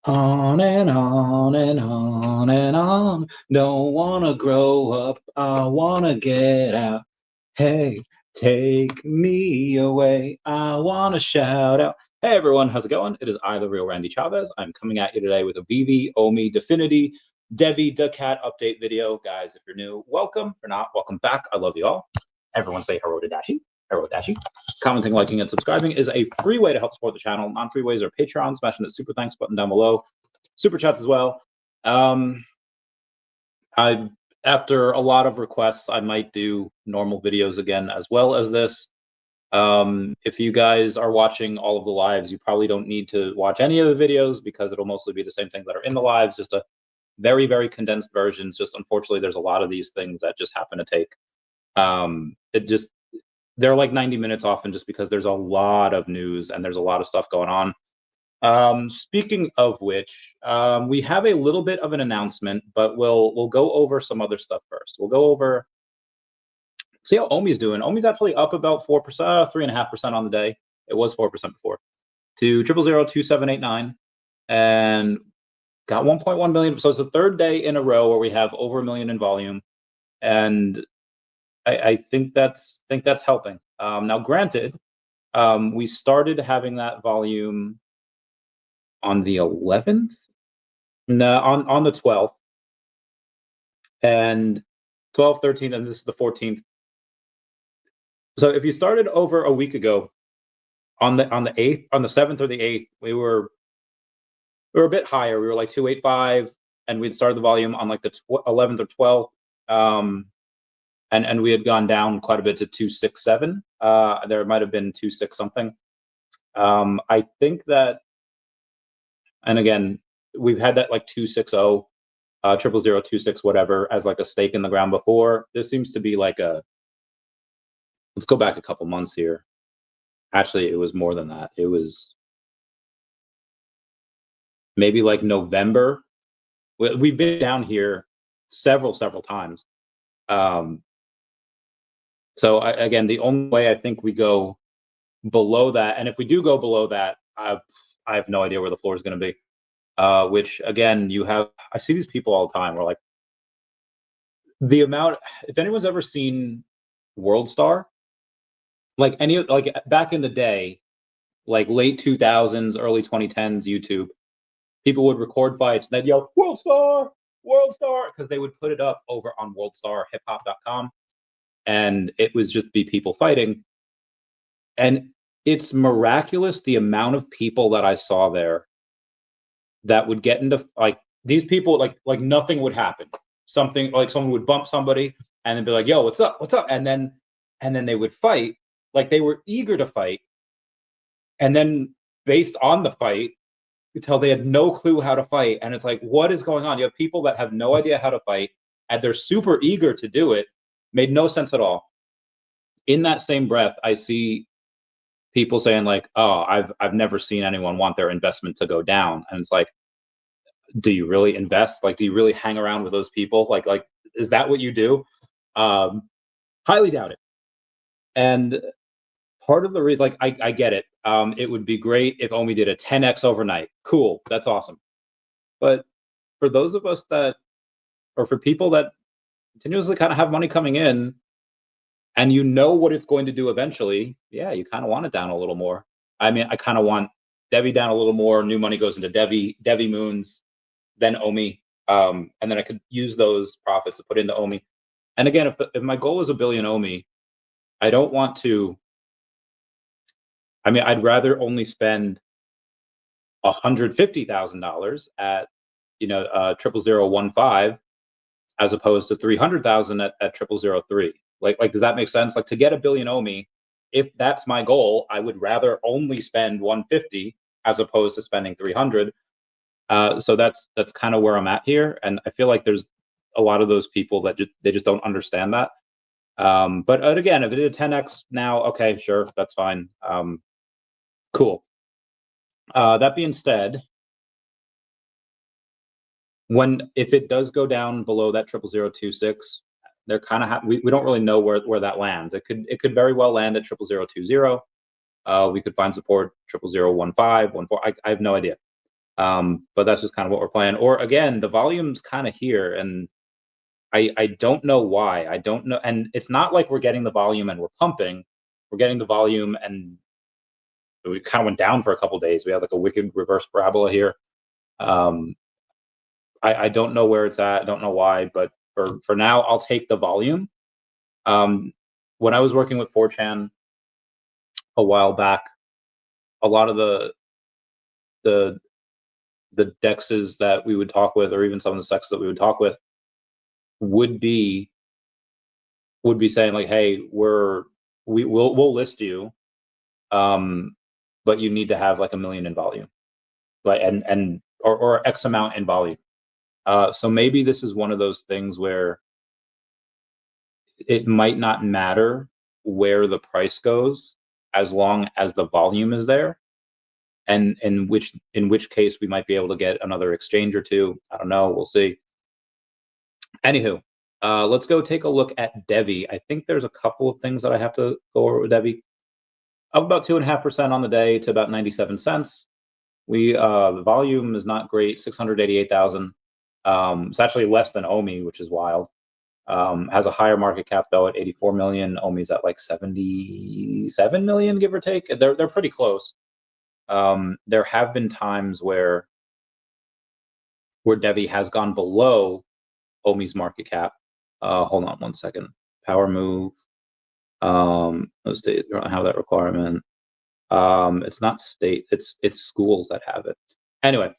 On and on and on and on. Don't wanna grow up, I wanna get out. Hey, take me away, I wanna shout out. Hey everyone, how's it going? It is I, the real Randy Chavez. I'm coming at you today with a VeVe, OMI, Definity, DEVVE, DACAT update video. Guys, if you're new, welcome. If you're not, welcome back. I love you all. Everyone say hello to Dashi. Hello, Dashi. Commenting, liking, and subscribing is a free way to help support the channel. Non-free ways are Patreon, smashing the super thanks button down below. Super chats as well. After a lot of requests, I might do normal videos again as well as this. If you guys are watching all of the lives, you probably don't need to watch any of the videos because it'll mostly be the same things that are in the lives, just a very, very condensed versions. Just unfortunately, there's a lot of these things that just happen to take. They're like 90 minutes often just because there's a lot of news and there's a lot of stuff going on. Speaking of which, we have a little bit of an announcement, but we'll go over some other stuff first. We'll go over, see how OMI's doing. OMI's actually up about 4%, 3.5% on the day. It was 4% before, to 0002789, and got 1.1 million. So it's the third day in a row where we have over 1 million in volume, and I think that's helping. Now, granted, we started having that volume on the 11th, no, on the 12th, and 12th, 13th, and this is the 14th. So if you started over a week ago, on the 8th, on the 7th or the 8th, we were a bit higher. We were like 285, and we'd started the volume on like the 11th or 12th, and we had gone down quite a bit to 267. There might have been 26 something. I think that. And again, we've had that like 260, 00026, whatever, as like a stake in the ground before. This seems to be like a, let's go back a couple months here. Actually, it was more than that. It was maybe like November. We've been down here several times. So again, the only way I think we go below that, and if we do go below that, I have no idea where the floor is going to be. Which again, I see these people all the time. Where like the amount, if anyone's ever seen WorldStar, like back in the day, like late 2000s, early 2010s, YouTube, people would record fights and they'd yell WorldStar, WorldStar, because they would put it up over on WorldStarHipHop.com, and it would just be people fighting. And it's miraculous the amount of people that I saw there that would get into, like, these people, like nothing would happen. Something like someone would bump somebody and then be like, yo, what's up? And then they would fight. Like they were eager to fight. And then based on the fight, you tell they had no clue how to fight. And it's like, what is going on? You have people that have no idea how to fight and they're super eager to do it. Made no sense at all. In that same breath, I see people saying like, oh, I've never seen anyone want their investment to go down. And it's like, do you really invest? Like, do you really hang around with those people? Like, is that what you do? Highly doubt it. And part of the reason, like, I get it. It would be great if OMI did a 10x overnight. Cool. That's awesome. But for those of us that, or for people that continuously kind of have money coming in, and you know what it's going to do eventually, yeah, you kind of want it down a little more. I mean, I kind of want DEVVE down a little more. New money goes into DEVVE moons, then OMI, and then I could use those profits to put into OMI. And again, if my goal is 1 billion OMI, I don't want to. I mean, I'd rather only spend $150,000 at 00015 as opposed to 300,000 at 0003. Like, does that make sense? Like, to get 1 billion OMI, if that's my goal, I would rather only spend 150 as opposed to spending 300. So that's kind of where I'm at here, and I feel like there's a lot of those people that they just don't understand that. But again, if it did a 10x now, okay, sure, that's fine. Cool. That being said, if it does go down below that 00026, they're kind of we don't really know where that lands. It could very well land at 0020. We could find support 0015, 14. I have no idea. But that's just kind of what we're playing. Or again, the volume's kind of here, and I don't know why. I don't know, and it's not like we're getting the volume and we're pumping. We're getting the volume, and we kind of went down for a couple days. We had like a wicked reverse parabola here. I don't know where it's at. I don't know why, but for now, I'll take the volume. When I was working with 4chan a while back, a lot of the dexes that we would talk with, or even some of the sexes that we would talk with, would be saying like, "Hey, we'll list you, but you need to have like 1 million in volume, like or X amount in volume." So maybe this is one of those things where it might not matter where the price goes as long as the volume is there, and in which case we might be able to get another exchange or two. I don't know. We'll see. Anywho, let's go take a look at DEVVE. I think there's a couple of things that I have to go over with DEVVE. Up about 2.5% on the day to about 97 cents. The volume is not great, 688,000. It's actually less than OMI, which is wild. Has a higher market cap though at 84 million. OMI's at like 77 million, give or take. They're pretty close. There have been times where DEVVE has gone below OMI's market cap. Hold on one second. Power move. Let's see. They don't have that requirement. It's not state. It's schools that have it. Anyway,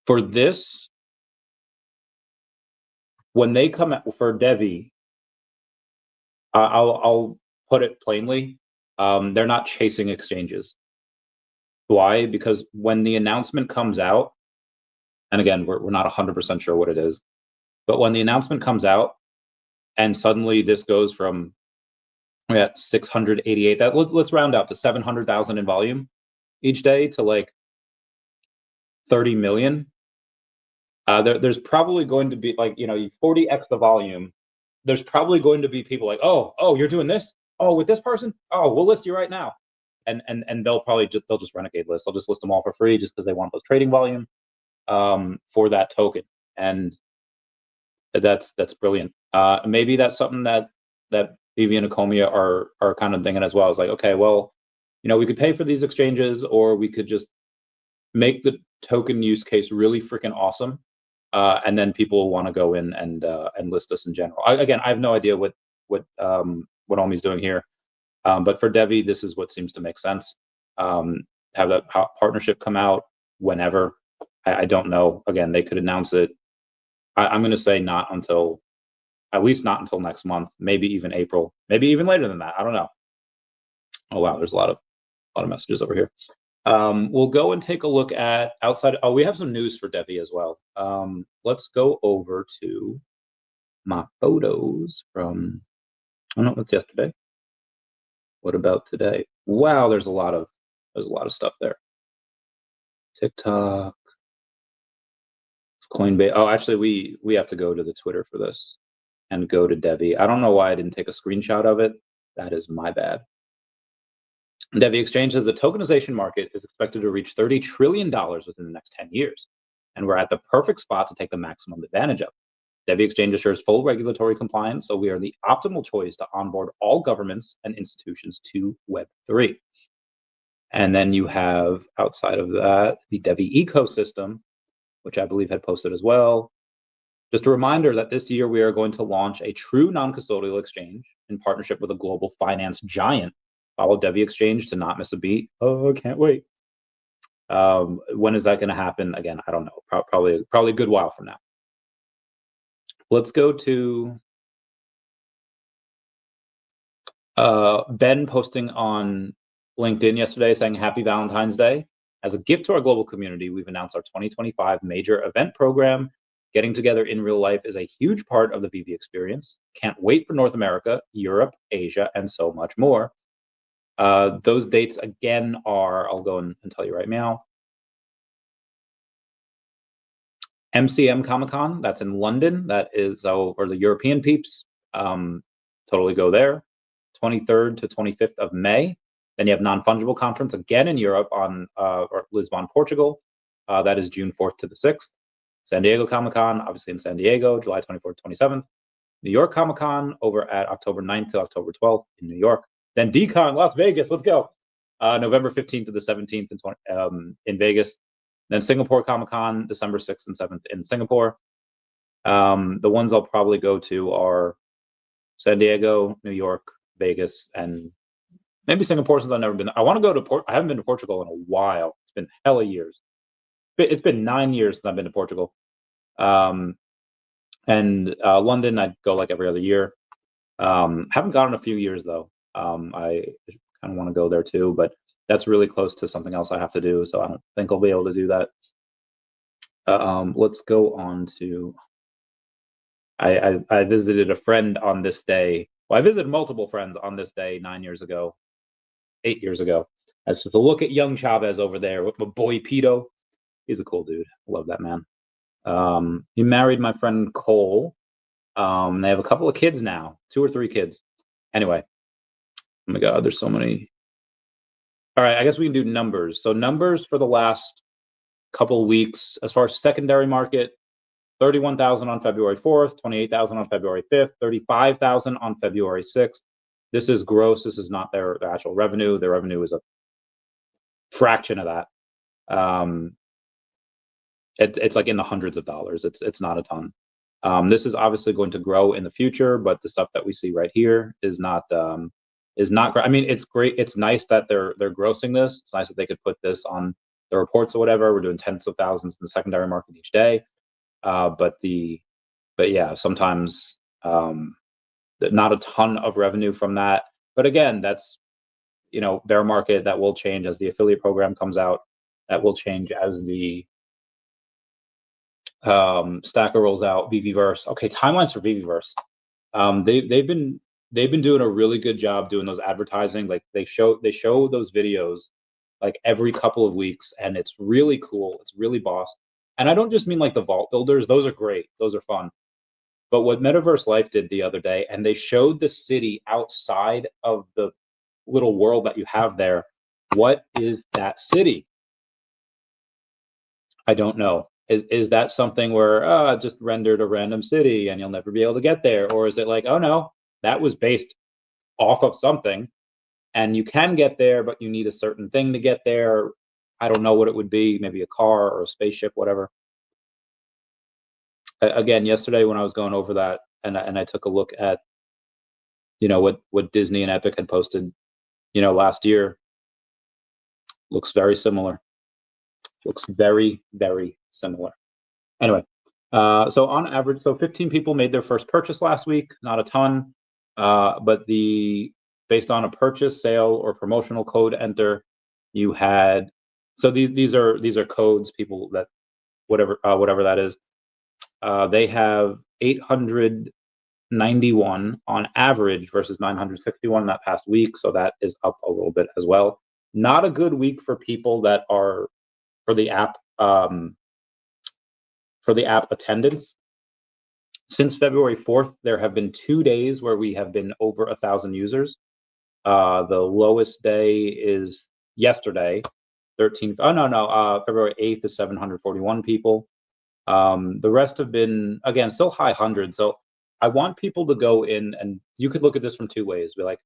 for this, when they come out for DEVVE, I'll put it plainly. They're not chasing exchanges. Why? Because when the announcement comes out, and again, we're not 100% sure what it is, but when the announcement comes out, and suddenly this goes from 688, let's round out to 700,000 in volume each day to like 30 million. There's probably going to be like, you 40x the volume. There's probably going to be people like, oh, you're doing this? Oh, with this person? Oh, we'll list you right now. And they'll just renegade list. They'll just list them all for free just because they want the trading volume for that token. And that's brilliant. Maybe that's something that VeVe and Ecomi are kind of thinking as well. It's like, okay, well, we could pay for these exchanges, or we could just make the token use case really freaking awesome, and then people will want to go in and list us in general. Again, I have no idea what OMI's doing here, but for DEVVE, this is what seems to make sense. Have that partnership come out whenever. I don't know. Again, they could announce it. I'm going to say at least not until next month, maybe even April, maybe even later than that. I don't know. Oh wow, there's a lot of messages over here. We'll go and take a look at outside. Oh, we have some news for DEVVE as well. Let's go over to my photos from, I don't know, what's yesterday. What about today? Wow, there's a lot of stuff there. TikTok, it's Coinbase. Oh, actually, we have to go to the Twitter for this and go to DEVVE. I don't know why I didn't take a screenshot of it. That is my bad. DEVVE Exchange says the tokenization market is expected to reach $30 trillion within the next 10 years, and we're at the perfect spot to take the maximum advantage of. DEVVE Exchange assures full regulatory compliance, so we are the optimal choice to onboard all governments and institutions to Web3. And then you have, outside of that, the DEVVE ecosystem, which I believe had posted as well. Just a reminder that this year we are going to launch a true non-custodial exchange in partnership with a global finance giant. Follow DEVVE Exchange to not miss a beat. Oh, I can't wait. When is that going to happen? Again, I don't know. Probably a good while from now. Let's go to Ben posting on LinkedIn yesterday saying Happy Valentine's Day. As a gift to our global community, we've announced our 2025 major event program. Getting together in real life is a huge part of the VeVe experience. Can't wait for North America, Europe, Asia, and so much more. Those dates again are, I'll go and tell you right now. MCM Comic-Con, that's in London. That is, or the European peeps, totally go there. 23rd to 25th of May. Then you have Non-Fungible Conference again in Europe on Lisbon, Portugal. That is June 4th to the 6th. San Diego Comic-Con, obviously in San Diego, July 24th, 27th. New York Comic-Con over at October 9th to October 12th in New York. Then DCon, Las Vegas, let's go. November 15th to the 17th in Vegas. Then Singapore Comic-Con, December 6th and 7th in Singapore. The ones I'll probably go to are San Diego, New York, Vegas, and maybe Singapore, since I've never been there. I want to go to I haven't been to Portugal in a while. It's been hella years. It's been 9 years since I've been to Portugal. And London, I'd go like every other year. Haven't gone in a few years though. I kind of want to go there too, but that's really close to something else I have to do, so I don't think I'll be able to do that. Let's go on to. I visited a friend on this day. Well, I visited multiple friends on this day 9 years ago, 8 years ago. As to look at young Chavez over there with my boy Pito. He's a cool dude. I love that man. He married my friend Cole. They have a couple of kids now, 2 or 3 kids. Anyway, oh my God, there's so many. All right, I guess we can do numbers. So numbers for the last couple of weeks, as far as secondary market, 31,000 on February 4th, 28,000 on February 5th, 35,000 on February 6th. This is gross. This is not their actual revenue. Their revenue is a fraction of that. It's like in the hundreds of dollars. It's not a ton. This is obviously going to grow in the future, but the stuff that we see right here is not great. I mean, it's great. It's nice that they're grossing this. It's nice that they could put this on the reports or whatever. We're doing tens of thousands in the secondary market each day. But yeah, sometimes not a ton of revenue from that. But again, that's, bear market. That will change as the affiliate program comes out. That will change as the Stacker rolls out. VeVeVerse. Okay, timelines for VeVeVerse. They've been doing a really good job doing those advertising. Like they show those videos like every couple of weeks, and it's really cool. It's really boss. And I don't just mean like the vault builders. Those are great. Those are fun. But what Metaverse Life did the other day, and they showed the city outside of the little world that you have there. What is that city? I don't know. Is that something where just rendered a random city and you'll never be able to get there? Or is it like, oh no, that was based off of something and you can get there, but you need a certain thing to get there? I don't know what it would be, maybe a car or a spaceship, whatever. Again, yesterday when I was going over that and I took a look at, what Disney and Epic had posted, last year, looks very similar. Looks very, very similar. Anyway, so on average, 15 people made their first purchase last week, not a ton, but based on a purchase, sale, or promotional code enter, you had, so these are codes, people that, whatever that is, they have 891 on average versus 961 that past week, so that is up a little bit as well. Not a good week for people that are for the app attendance. Since February 4th, there have been 2 days where we have been over 1,000 users. The lowest day is yesterday, 13th. Oh no, February 8th is 741 people. The rest have been, again, still high hundreds. So I want people to go in, and you could look at this from 2 ways. Be like,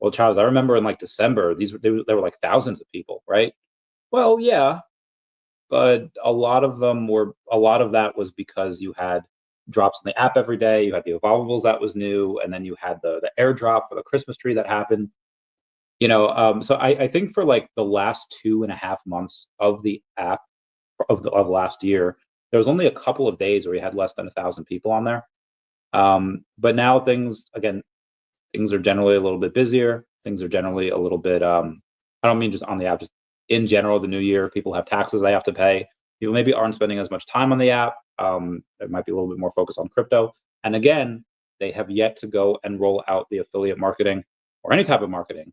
well, Charles, I remember in like December, there were like thousands of people, right? Well, yeah, but a lot of that was because you had drops in the app every day. You had the evolvables that was new, and then you had the airdrop for the Christmas tree that happened. So I think for like the last 2.5 months of the app of last year, there was only a couple of days where we had less than 1,000 people on there. But now things are generally a little bit busier. Things are generally a little bit, I don't mean just on the app, just in general, the new year, people have taxes they have to pay. People maybe aren't spending as much time on the app. There might be a little bit more focus on crypto. And again, they have yet to go and roll out the affiliate marketing or any type of marketing,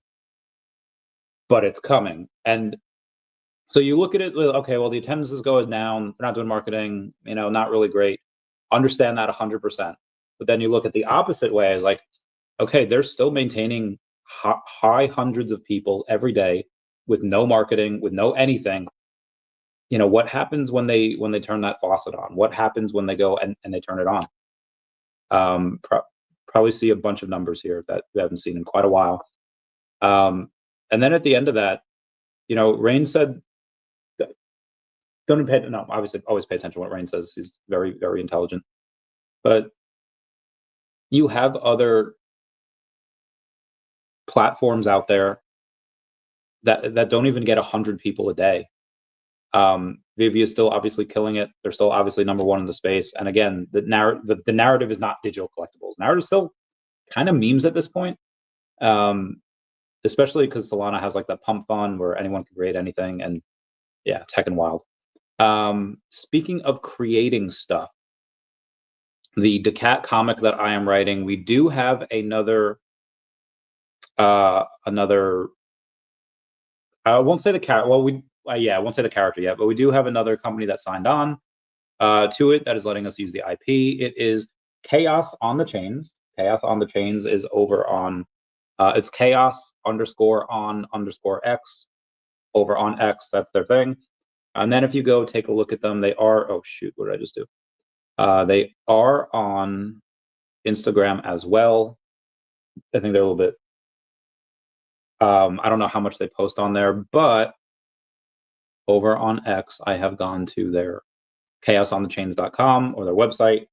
but it's coming. And so you look at it, okay, well, the attendance is going down. They're not doing marketing, not really great. Understand that 100%. But then you look at the opposite way as like, okay, they're still maintaining high hundreds of people every day with no marketing, with no anything. You know, what happens when they turn that faucet on? What happens when they go and they turn it on? Probably see a bunch of numbers here that we haven't seen in quite a while. And then at the end of that, you know, Rain said, don't pay, no, obviously always pay attention to what Rain says. He's very, very intelligent. But you have other platforms out there that don't even get 100 people a day. VeVe is still obviously killing it. They're still obviously number one in the space. And again, the narrative is not digital collectibles. Narrative is still kind of memes at this point, especially because Solana has like that pump fund where anyone can create anything. And yeah, it's heckin' wild. Speaking of creating stuff, the DACAT comic that I am writing, we do have another I won't say the character. Well, I won't say the character yet, but we do have another company that signed on to it that is letting us use the IP. It is Chaos on the Chains. Chaos on the Chains is over on it's chaos_on_x over on X. That's their thing. And then if you go take a look at them, they are, oh shoot, what did I just do? They are on Instagram as well. I think they're a little bit, I don't know how much they post on there, but over on X, I have gone to their chaosonthechains.com or their website,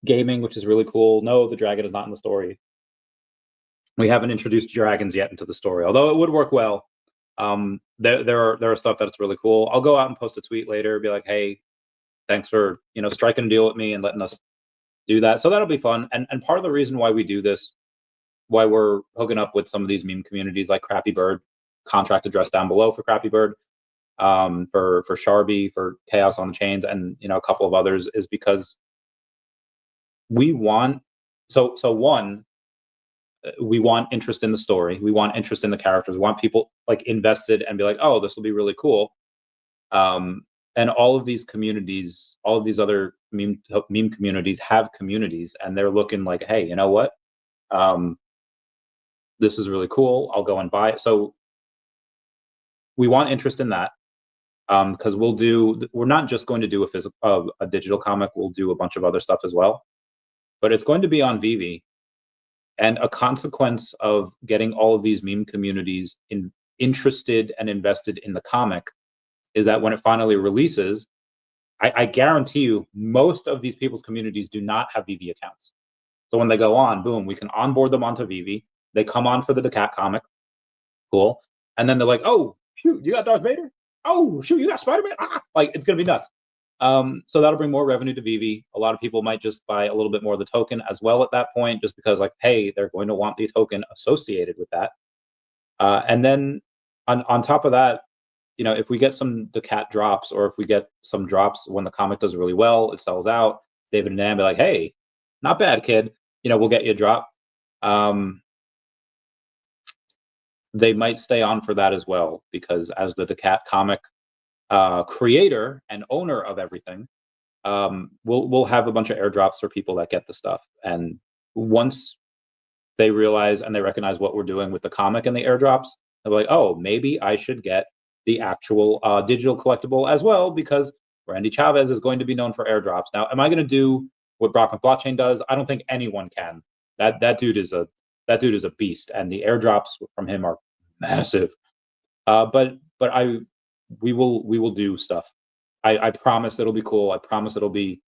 gaming, which is really cool. No, the dragon is not in the story. We haven't introduced dragons yet into the story, although it would work well. There are stuff that's really cool. I'll go out and post a tweet later, be like, hey, thanks for, you know, striking a deal with me and letting us do that. So that'll be fun. And part of the reason why we do this, why we're hooking up with some of these meme communities like Crappy Bird, contract address down below for Crappy Bird, for Sharby, for Chaos on the Chains, and you know, a couple of others, is because we want one, we want interest in the story, we want interest in the characters, we want people like invested and be like, oh, this will be really cool. And all of these communities, all of these other meme communities have communities, and they're looking like, hey, you know what? This is really cool. I'll go and buy it. So we want interest in that, because we're not just going to do a digital comic. We'll do a bunch of other stuff as well, but it's going to be on VeVe. And a consequence of getting all of these meme communities interested and invested in the comic is that when it finally releases, I guarantee you, most of these people's communities do not have VeVe accounts. So when they go on, boom, we can onboard them onto VeVe. They come on for the DACAT comic, cool, and then they're like, "Oh, shoot, you got Darth Vader? Oh, shoot, you got Spider-Man!" Like, it's gonna be nuts. So that'll bring more revenue to VeVe. A lot of people might just buy a little bit more of the token as well at that point, just because, like, hey, they're going to want the token associated with that. And then on top of that, you know, if we get some DACAT drops, or if we get some drops when the comic does really well, it sells out, David and Dan be like, hey, not bad, kid. You know, we'll get you a drop. They might stay on for that as well, because as the DACAT comic creator and owner of everything, we'll have a bunch of airdrops for people that get the stuff. And once they realize and they recognize what we're doing with the comic and the airdrops, they're like, oh, maybe I should get the actual digital collectible as well, because Randy Chavez is going to be known for airdrops. Now, am I going to do what Brock McBlockchain does? I don't think anyone can. That dude is a beast, and the airdrops from him are massive. But we will do stuff. I promise it'll be cool. I promise it'll be,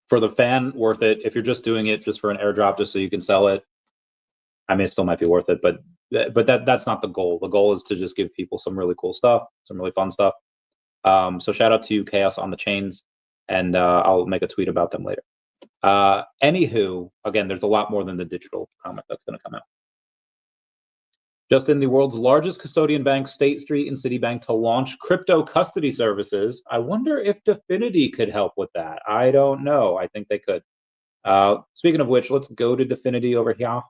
for the fan, worth it. If you're just doing it just for an airdrop, just so you can sell it, I mean, it still might be worth it, but that's not the goal. The goal is to just give people some really cool stuff, some really fun stuff. So shout out to Chaos on the Chains, and I'll make a tweet about them later. Anywho, again, there's a lot more than the digital comic that's going to come out. Just in, the world's largest custodian bank, State Street and Citibank, to launch crypto custody services. I wonder if DFINITY could help with that. I don't know. I think they could. Speaking of which, let's go to DFINITY over here.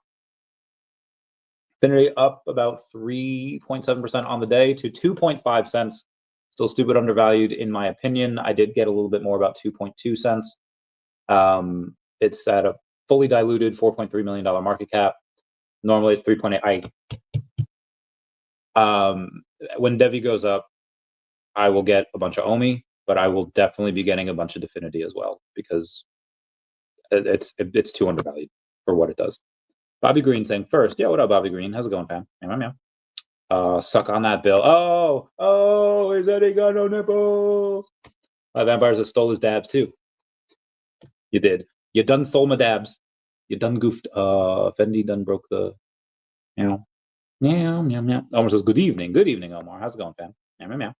DFINITY up about 3.7% on the day to 2.5 cents. Still stupid undervalued, in my opinion. I did get a little bit more, about 2.2 cents. It's at a fully diluted $4.3 million market cap. Normally it's 3.8. When DEVVE goes up, I will get a bunch of OMI, but I will definitely be getting a bunch of DEFINITY as well because it's too undervalued for what it does. Bobby Green saying first, yeah, what up, Bobby Green? How's it going, fam? Meow, meow, meow. Suck on that bill. Oh, he said he got no nipples. Vampires have stole his dabs too. You did. You done stole my dabs. You done goofed. Fendi done broke the meow. Meow, meow, meow. Omar says, good evening. Good evening, Omar. How's it going, fam? Meow, meow, meow.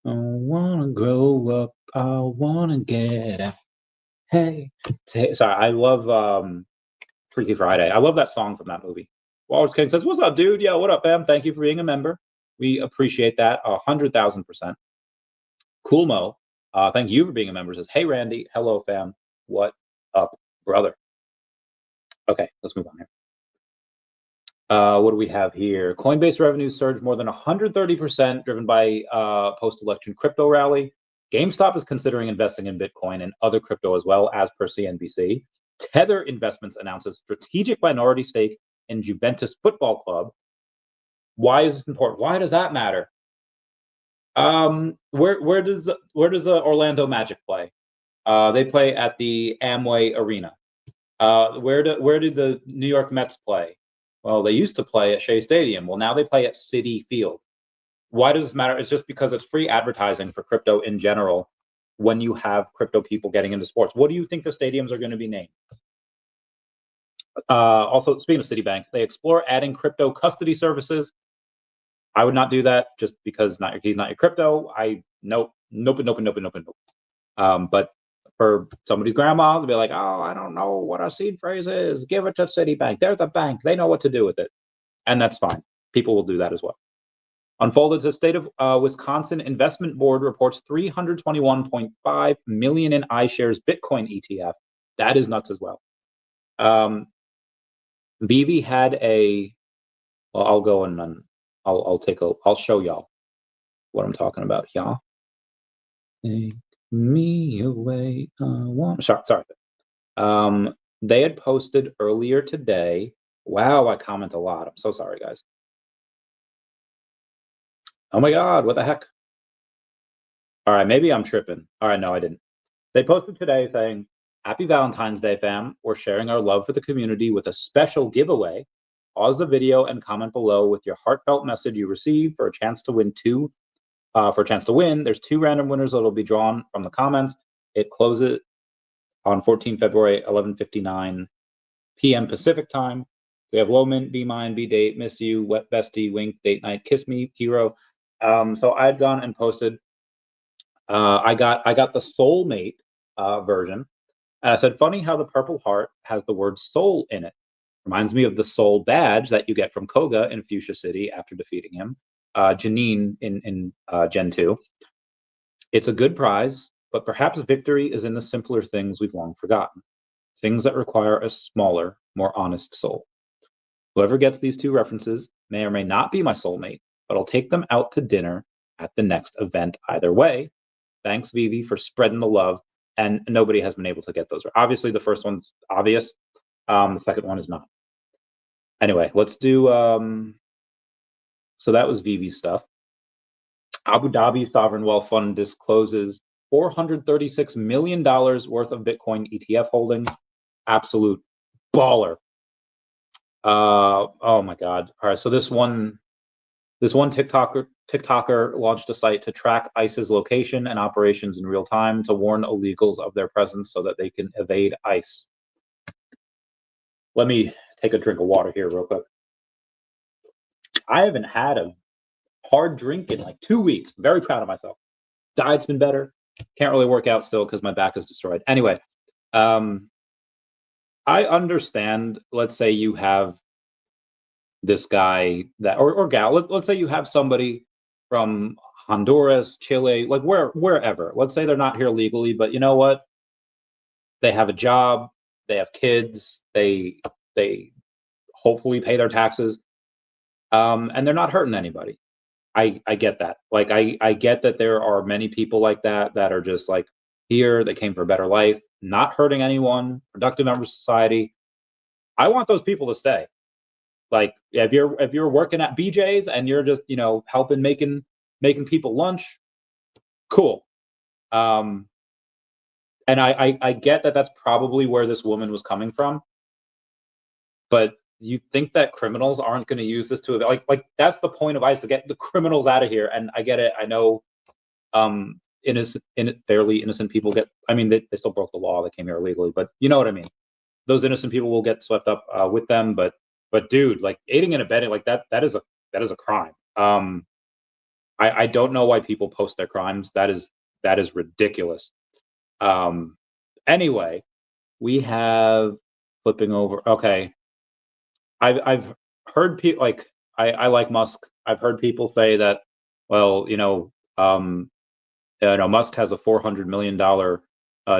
I wanna grow up. I wanna get out. Hey. Sorry, I love Freaky Friday. I love that song from that movie. Wallace King says, what's up, dude? Yo, what up, fam? Thank you for being a member. We appreciate that 100,000%. Cool Mo, thank you for being a member. Says, hey, Randy. Hello, fam. What up, brother? Okay, let's move on here. What do we have here? Coinbase revenues surged more than 130%, driven by post-election crypto rally. GameStop is considering investing in Bitcoin and other crypto as well, as per CNBC. Tether Investments announces strategic minority stake in Juventus Football Club. Why is this important? Why does that matter? Where does the Orlando Magic play? They play at the Amway Arena. Where did the New York Mets play? Well, they used to play at Shea Stadium. Well, now they play at Citi Field. Why does this matter? It's just because it's free advertising for crypto in general when you have crypto people getting into sports. What do you think the stadiums are going to be named? Also, speaking of Citibank, they explore adding crypto custody services. I would not do that just because he's not your crypto. Nope. But for somebody's grandma to be like, oh, I don't know what our seed phrase is. Give it to Citibank. They're the bank. They know what to do with it. And that's fine. People will do that as well. Unfolded, the state of Wisconsin Investment Board reports 321.5 million in iShares Bitcoin ETF. That is nuts as well. VeVe had well, I'll go and I'll show y'all what I'm talking about, y'all. Take me away. Sorry. They had posted earlier today. Wow, I comment a lot. I'm so sorry, guys. Oh my God, what the heck? All right, maybe I'm tripping. All right, no, I didn't. They posted today saying, happy Valentine's Day, fam. We're sharing our love for the community with a special giveaway. Pause the video and comment below with your heartfelt message you received for a chance to win there's 2 random winners that'll be drawn from the comments. It closes on 14 February, 11:59 p.m. Pacific time. So we have Low Mint, Be Mine, Be Date, Miss You, Wet Bestie, Wink, Date Night, Kiss Me, Hero. So I'd gone and posted. I got the Soulmate version. And I said, funny how the purple heart has the word soul in it. Reminds me of the soul badge that you get from Koga in Fuchsia City after defeating him. Janine in Gen 2. It's a good prize, but perhaps victory is in the simpler things we've long forgotten. Things that require a smaller, more honest soul. Whoever gets these 2 references may or may not be my soulmate, but I'll take them out to dinner at the next event either way. Thanks, VeVe, for spreading the love. And nobody has been able to get those. Obviously, the first one's obvious. The second one is not. Anyway, let's do... So that was VeVe stuff. Abu Dhabi Sovereign Wealth Fund discloses $436 million worth of Bitcoin ETF holdings. Absolute baller. Oh my God. All right. So this one TikToker launched a site to track ICE's location and operations in real time to warn illegals of their presence so that they can evade ICE. Let me take a drink of water here real quick. I haven't had a hard drink in like 2 weeks. Very proud of myself. Diet's been better. Can't really work out still because my back is destroyed. Anyway, I understand. Let's say you have this guy that or gal. Let's say you have somebody from Honduras, Chile, like wherever. Let's say they're not here legally, but you know what? They have a job. They have kids. They hopefully pay their taxes, and they're not hurting anybody. I get that. Like I get that there are many people like that are just like here. They came for a better life, not hurting anyone, productive member of society. I want those people to stay. Like if you're working at BJ's and you're just helping making people lunch, cool. And I get that that's probably where this woman was coming from, but you think that criminals aren't going to use this to like that's the point of ICE, to get the criminals out of here. And I get it. I know fairly innocent people get. I mean, they still broke the law. They came here illegally, but you know what I mean. Those innocent people will get swept up with them. But dude, like aiding and abetting, like that is a crime. I don't know why people post their crimes. That is ridiculous. Anyway, we have flipping over. Okay, I've heard people like I like Musk. I've heard people say that, well, Musk has a $400 million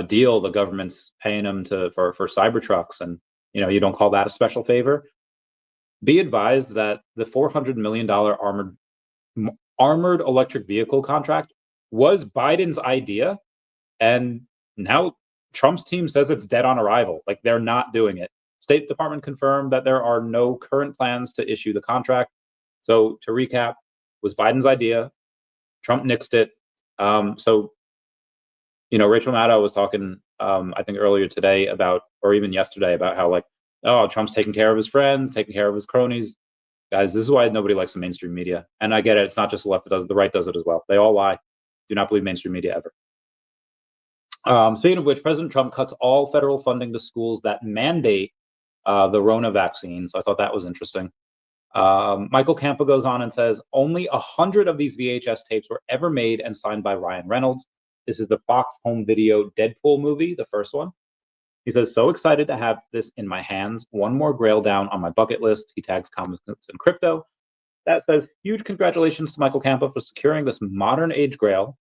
deal. The government's paying him for Cybertrucks, and you don't call that a special favor. Be advised that the $400 million armored electric vehicle contract was Biden's idea, and now Trump's team says it's dead on arrival. Like, they're not doing it. State Department confirmed that there are no current plans to issue the contract. So to recap, it was Biden's idea. Trump nixed it. So, Rachel Maddow was talking, I think earlier today about, or even yesterday, about how Trump's taking care of his friends, taking care of his cronies. Guys, this is why nobody likes the mainstream media. And I get it. It's not just the left that does it. The right does it as well. They all lie. Do not believe mainstream media ever. Speaking of which, President Trump cuts all federal funding to schools that mandate the Rona vaccine. So I thought that was interesting. Michael Campa goes on and says, only 100 of these VHS tapes were ever made and signed by Ryan Reynolds. This is the Fox Home Video Deadpool movie, the first one. He says, so excited to have this in my hands. One more grail down on my bucket list. He tags comics and crypto. That says, huge congratulations to Michael Campa for securing this modern age grail.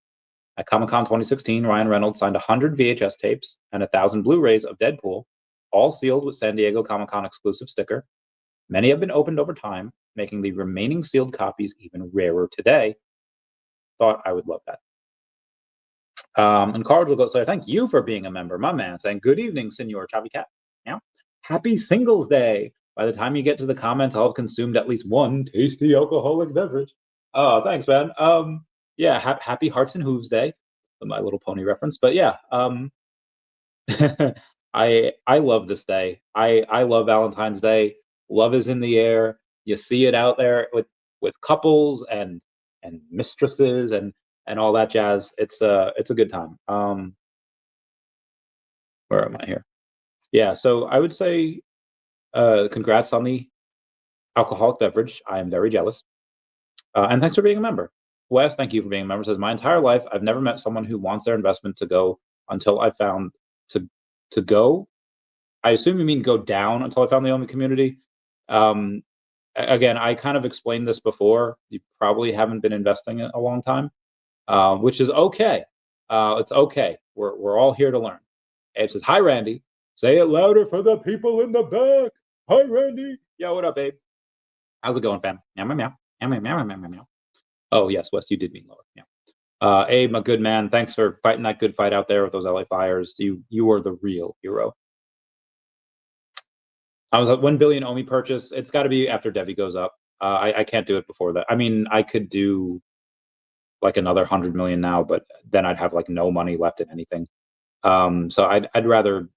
At Comic-Con 2016, Ryan Reynolds signed 100 VHS tapes and 1,000 Blu-rays of Deadpool, all sealed with San Diego Comic-Con exclusive sticker. Many have been opened over time, making the remaining sealed copies even rarer today. Thought I would love that. And Carl will go say, thank you for being a member, my man, saying, good evening, Senor Chavi Cat. Yeah. Happy Singles Day. By the time you get to the comments, I'll have consumed at least one tasty alcoholic beverage. Oh, thanks, man. Yeah, happy Hearts and Hooves Day, My Little Pony reference. But yeah, I love this day. I love Valentine's Day. Love is in the air. You see it out there with couples and mistresses and all that jazz. It's a good time. Where am I here? Yeah, so I would say congrats on the alcoholic beverage. I am very jealous. And thanks for being a member. Wes, thank you for being a member. Says, my entire life, I've never met someone who wants their investment to go until I found to go. I assume you mean go down until I found the OMI community. Again, I kind of explained this before. You probably haven't been investing in a long time, which is okay. It's okay. We're all here to learn. Abe says, hi, Randy. Say it louder for the people in the back. Hi, Randy. Yo, what up, Abe? How's it going, fam? Meow, meow, meow. Meow, meow, meow, meow, meow, meow. Oh, yes, West, you did mean lower. Yeah. Abe, my good man, thanks for fighting that good fight out there with those LA Fires. You are the real hero. I was at 1 billion OMI purchase. It's got to be after DEVVE goes up. I can't do it before that. I mean, I could do like another 100 million now, but then I'd have like no money left in anything. So I'd rather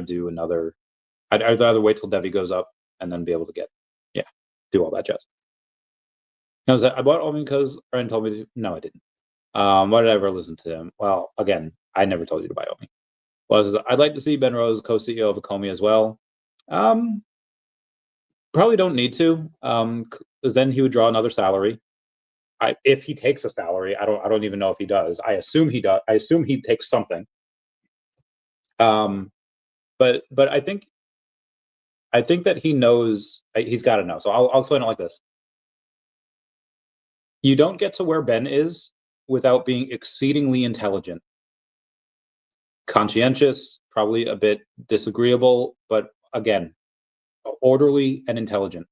do another. I'd rather wait till DEVVE goes up and then be able to do all that jazz. I bought OMI because Ryan told me to. No, I didn't. Why did I ever listen to him? Well, again, I never told you to buy OMI. Well, I'd like to see Ben Rose, co-CEO of Ecomi, as well. Probably don't need to, because then he would draw another salary. If he takes a salary, I don't even know if he does. I assume he does. I assume he takes something. But I think that he knows. He's got to know. So I'll explain it like this. You don't get to where Ben is without being exceedingly intelligent, conscientious, probably a bit disagreeable, but again, orderly and intelligent.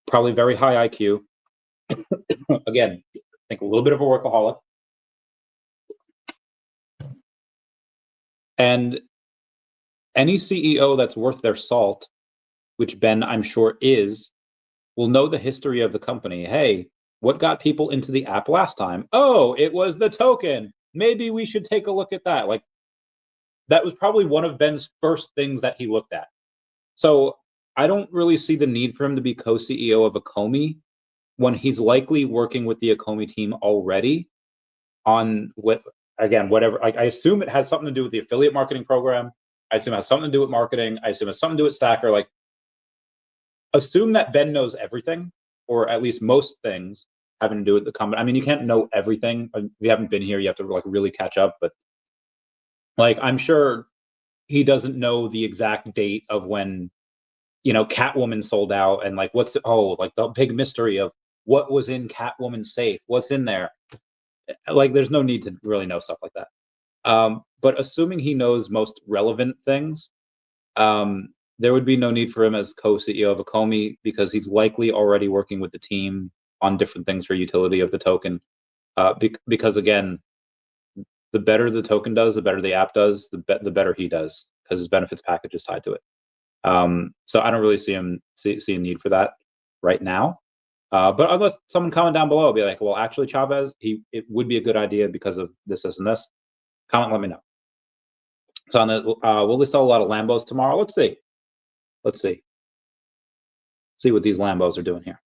Probably very high IQ. Again, I think a little bit of a workaholic. And any CEO that's worth their salt which Ben, I'm sure, will know the history of the company. Hey, what got people into the app last time? Oh, it was the token. Maybe we should take a look at that. Like, that was probably one of Ben's first things that he looked at. So I don't really see the need for him to be co-CEO of Ecomi when he's likely working with the Ecomi team already on whatever. Like, I assume it has something to do with the affiliate marketing program. I assume it has something to do with marketing. I assume it has something to do with Stacker. Like, assume that Ben knows everything, or at least most things having to do with the company. I mean, you can't know everything. If you haven't been here, you have to like really catch up. But like, I'm sure he doesn't know the exact date of when, Catwoman sold out, and like like the big mystery of what was in Catwoman's safe, what's in there. Like, there's no need to really know stuff like that. But assuming he knows most relevant things, there would be no need for him as co-CEO of Ecomi, because he's likely already working with the team on different things for utility of the token. Because again, the better the token does, the better the app does, the better he does, because his benefits package is tied to it. So I don't really see a need for that right now. But unless someone comment down below, be like, well, actually, Chavez, it would be a good idea because of this, and this. Comment, let me know. So on the, will they sell a lot of Lambos tomorrow? Let's see. Let's see what these Lambos are doing here.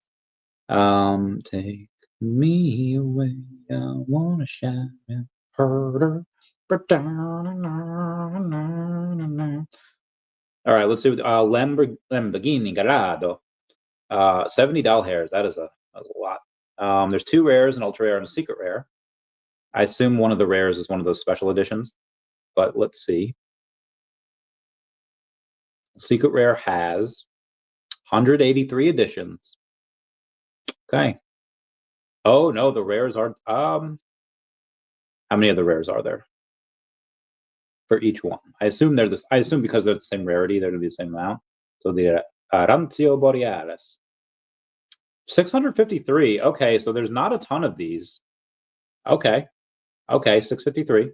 Take me away, I wanna shine harder. All right, let's see what Lamborghini Gallardo. $70 hairs. That is a lot. There's 2 rares, an ultra rare and a secret rare. I assume one of the rares is one of those special editions, but let's see. Secret rare has 183 editions. Okay. Oh no, the rares are how many of the rares are there for each one? I assume because they're the same rarity, they're gonna be the same amount. So the Arancio Borealis. 653. Okay, so there's not a ton of these. Okay. 653.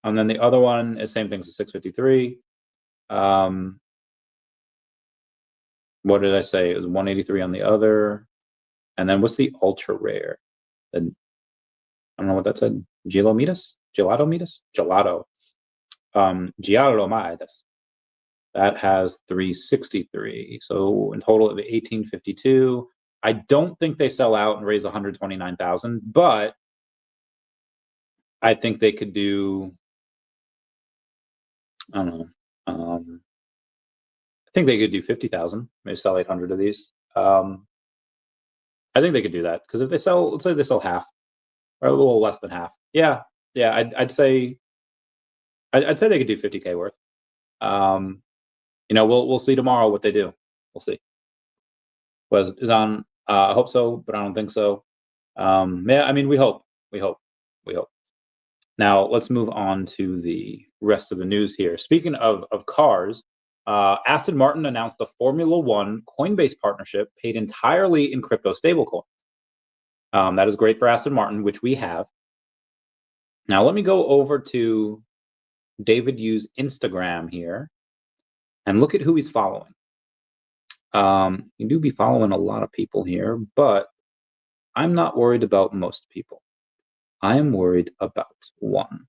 And then the other one is same thing, so 653. What did I say? It was 183 on the other. And then what's the ultra rare? I don't know what that said. Gelato Midas? Gelato. Giallo Midas. That has 363. So in total, it'll be 1852. I don't think they sell out and raise 129,000, but I think they could do, I don't know. I think they could do 50,000. Maybe sell 800 of these. I think they could do that, because if they sell, let's say they sell half, or a little less than half. Yeah, I'd say they could do 50K worth. We'll see tomorrow what they do. We'll see. Was is on. I hope so, but I don't think so. Yeah, I mean, we hope. Now let's move on to the rest of the news here. Speaking of cars, Aston Martin announced the Formula One Coinbase partnership paid entirely in crypto stablecoin. That is great for Aston Martin, which we have. Now let me go over to David Yu's Instagram here and look at who he's following. You do be following a lot of people here, but I'm not worried about most people. I am worried about one.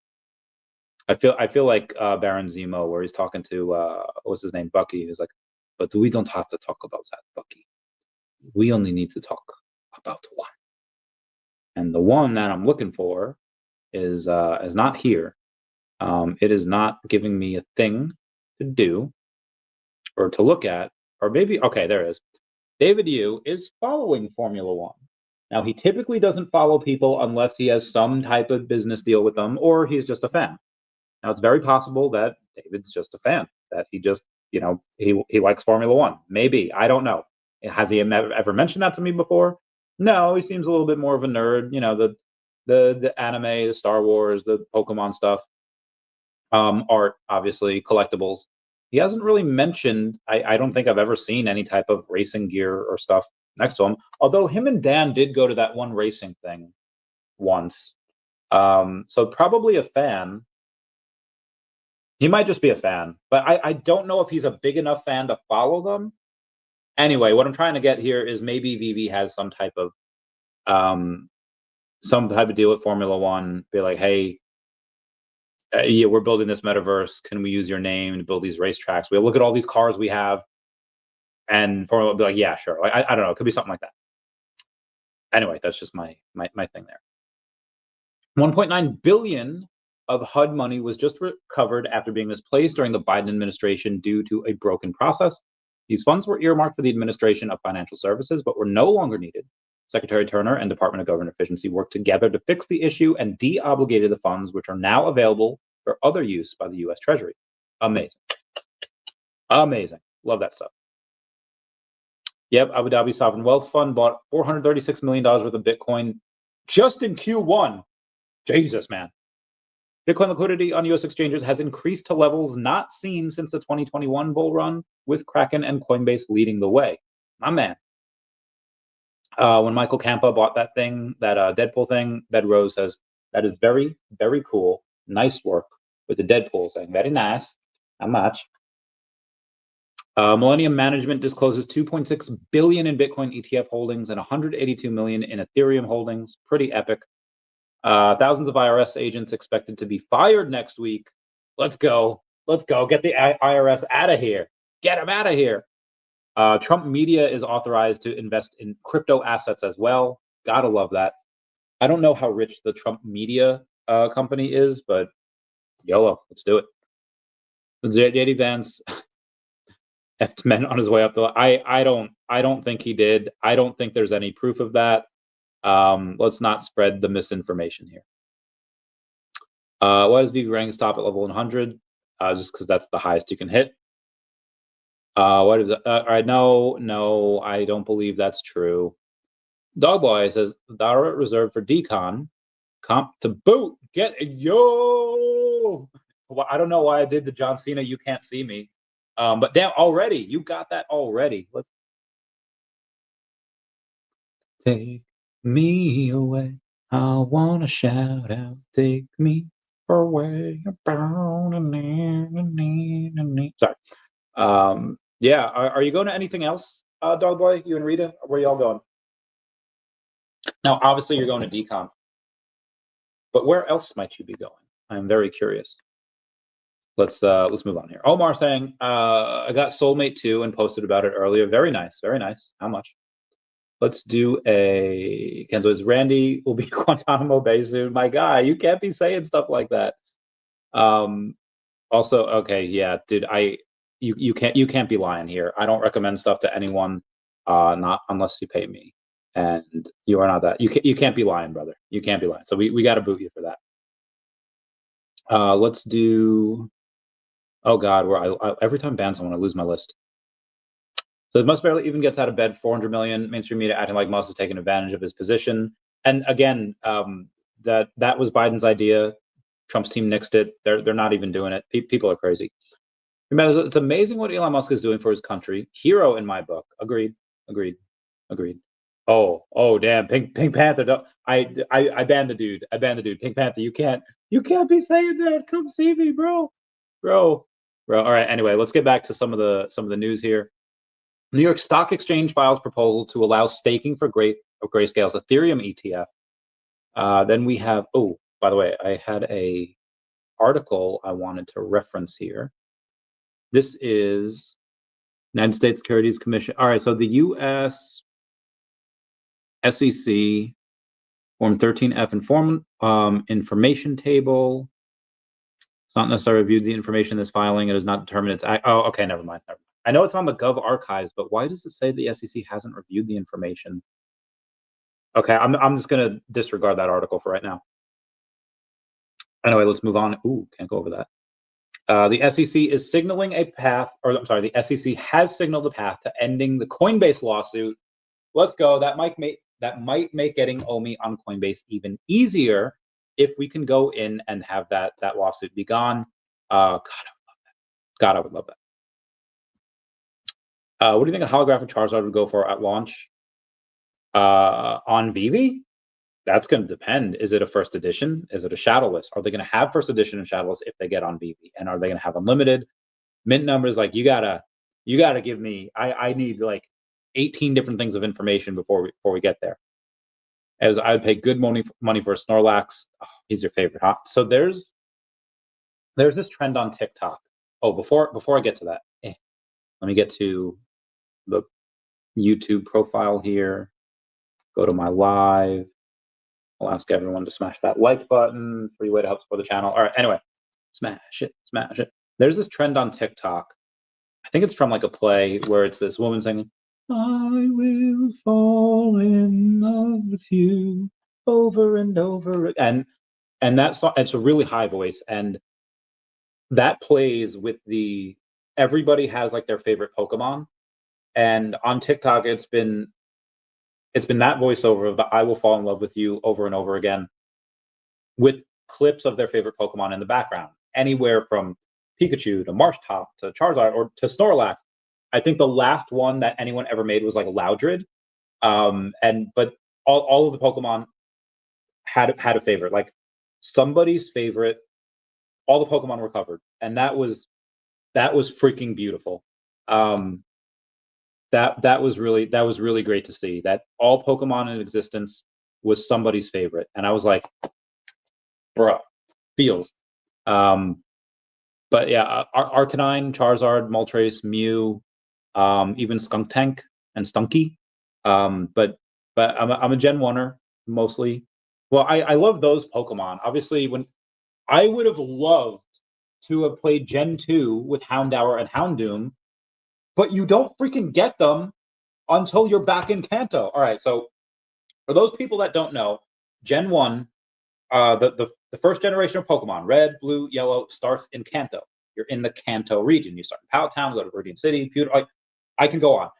I feel like Baron Zemo, where he's talking to what's his name, Bucky. He's like, but we don't have to talk about that, Bucky. We only need to talk about one. And the one that I'm looking for is not here. It is not giving me a thing to do or to look at, or maybe, okay, there it is. David Yu is following Formula One. Now, he typically doesn't follow people unless he has some type of business deal with them, or he's just a fan. Now, it's very possible that David's just a fan, that he just, he likes Formula One. Maybe, I don't know. Has he ever mentioned that to me before? No, he seems a little bit more of a nerd. The anime, the Star Wars, the Pokemon stuff, art, obviously, collectibles. He hasn't really mentioned, I don't think I've ever seen any type of racing gear or stuff next to him. Although him and Dan did go to that one racing thing once. So probably a fan. He might just be a fan, but I don't know if he's a big enough fan to follow them. Anyway, what I'm trying to get here is maybe VeVe has some type of deal with Formula One. Be like, hey, yeah, we're building this metaverse. Can we use your name to build these racetracks? We'll look at all these cars we have, and Formula will be like, yeah, sure. Like, I don't know. It could be something like that. Anyway, that's just my thing there. 1.9 billion of HUD money was just recovered after being misplaced during the Biden administration due to a broken process. These funds were earmarked for the administration of financial services, but were no longer needed. Secretary Turner and Department of Government Efficiency worked together to fix the issue and de-obligated the funds, which are now available for other use by the U.S. Treasury. Amazing. Amazing. Love that stuff. Yep, Abu Dhabi Sovereign Wealth Fund bought $436 million worth of Bitcoin just in Q1. Jesus, man. Bitcoin liquidity on U.S. exchanges has increased to levels not seen since the 2021 bull run, with Kraken and Coinbase leading the way. My man. When Michael Campa bought that thing, that Deadpool thing, Bedrose says, that is very, very cool. Nice work with the Deadpool saying, very nice. How much? Millennium Management discloses 2.6 billion in Bitcoin ETF holdings and 182 million in Ethereum holdings. Pretty epic. Thousands of IRS agents expected to be fired next week. Let's go. Let's go. Get the IRS out of here. Get them out of here. Trump Media is authorized to invest in crypto assets as well. Gotta love that. I don't know how rich the Trump Media company is, but YOLO, let's do it. JD Vance effed men on his way up the line. I don't think he did. I don't think there's any proof of that. Let's not spread the misinformation here. Why does VeVe rank stop at level 100? Just because that's the highest you can hit. What is that? All right, no, I don't believe that's true. Dogboy says Dara reserved for decon. Comp to boot. Get yo. Well, I don't know why I did the John Cena. You can't see me. But damn, already you got that already. Let's take me away. I wanna shout out. Take me away. Sorry. Yeah, are you going to anything else, Dogboy? You and Rita? Where y'all going? Now, obviously, you're going to decon, but where else might you be going? I'm very curious. Let's move on here. Omar saying, I got Soulmate 2 and posted about it earlier. Very nice, very nice. How much? Let's do a Kenzo. Is Randy will be Guantanamo Bay soon? My guy, you can't be saying stuff like that. Also, okay, yeah, dude, you can't be lying here. I don't recommend stuff to anyone, not unless you pay me, and you are not that. You can't be lying, brother. You can't be lying. So we got to boot you for that. Let's do. Oh God, where I every time ban someone, I lose my list. So it must barely even gets out of bed. 400 million mainstream media acting like Musk is taking advantage of his position. And again, that was Biden's idea. Trump's team nixed it. They're not even doing it. People are crazy. Remember, it's amazing what Elon Musk is doing for his country. Hero in my book. Agreed. Oh, damn. Pink Panther. I banned the dude. Pink Panther. You can't be saying that. Come see me, bro. All right. Anyway, let's get back to some of the news here. New York Stock Exchange files proposal to allow staking for Grayscale's Ethereum ETF. Then we have. Oh, by the way, I had a article I wanted to reference here. This is United States Securities Commission. All right, so the U.S. SEC Form 13F information table. It's not necessarily reviewed the information in this filing. It is not determined its. Oh, okay, never mind. I know it's on the Gov archives, but why does it say the SEC hasn't reviewed the information? Okay, I'm just gonna disregard that article for right now. Anyway, let's move on. Ooh, can't go over that. The SEC is signaling a path, or I'm sorry, the SEC has signaled a path to ending the Coinbase lawsuit. Let's go. That might make getting OMI on Coinbase even easier if we can go in and have that lawsuit be gone. God, I would love that. What do you think a holographic Charizard would go for at launch? On VeVe? That's going to depend. Is it a first edition? Is it a shadowless? Are they going to have first edition and shadowless if they get on VeVe? And are they going to have unlimited mint numbers? Like you gotta give me. I need like 18 different things of information before we get there. As I would pay good money for a Snorlax. Oh, he's your favorite, huh? So there's this trend on TikTok. Oh, before I get to that, let me get to the YouTube profile here. Go to my live. I'll ask everyone to smash that like button. Free way to help support the channel. All right. Anyway, smash it, smash it. There's this trend on TikTok. I think it's from like a play where it's this woman singing, "I will fall in love with you over and over," and that song. It's a really high voice, and that plays with the everybody has like their favorite Pokemon, and on TikTok it's been that voiceover of the "I will fall in love with you" over and over again, with clips of their favorite Pokemon in the background, anywhere from Pikachu to Marshtomp to Charizard or to Snorlax. I think the last one that anyone ever made was like Loudred, but all of the Pokemon had a favorite, like somebody's favorite. All the Pokemon were covered, and that was freaking beautiful. That was really great to see that all Pokemon in existence was somebody's favorite, and I was like, bruh, feels. But yeah, Arcanine, Charizard, Moltres, Mew, even Skuntank and Stunky. But I'm a Gen 1er mostly. Well, I love those Pokemon. Obviously, when I would have loved to have played Gen 2 with Houndour and Houndoom, but you don't freaking get them until you're back in Kanto. All right, so for those people that don't know, Gen 1, the first generation of Pokemon, Red, Blue, Yellow, starts in Kanto. You're in the Kanto region. You start in Pallet Town, go to Viridian City, Pewter. I can go on.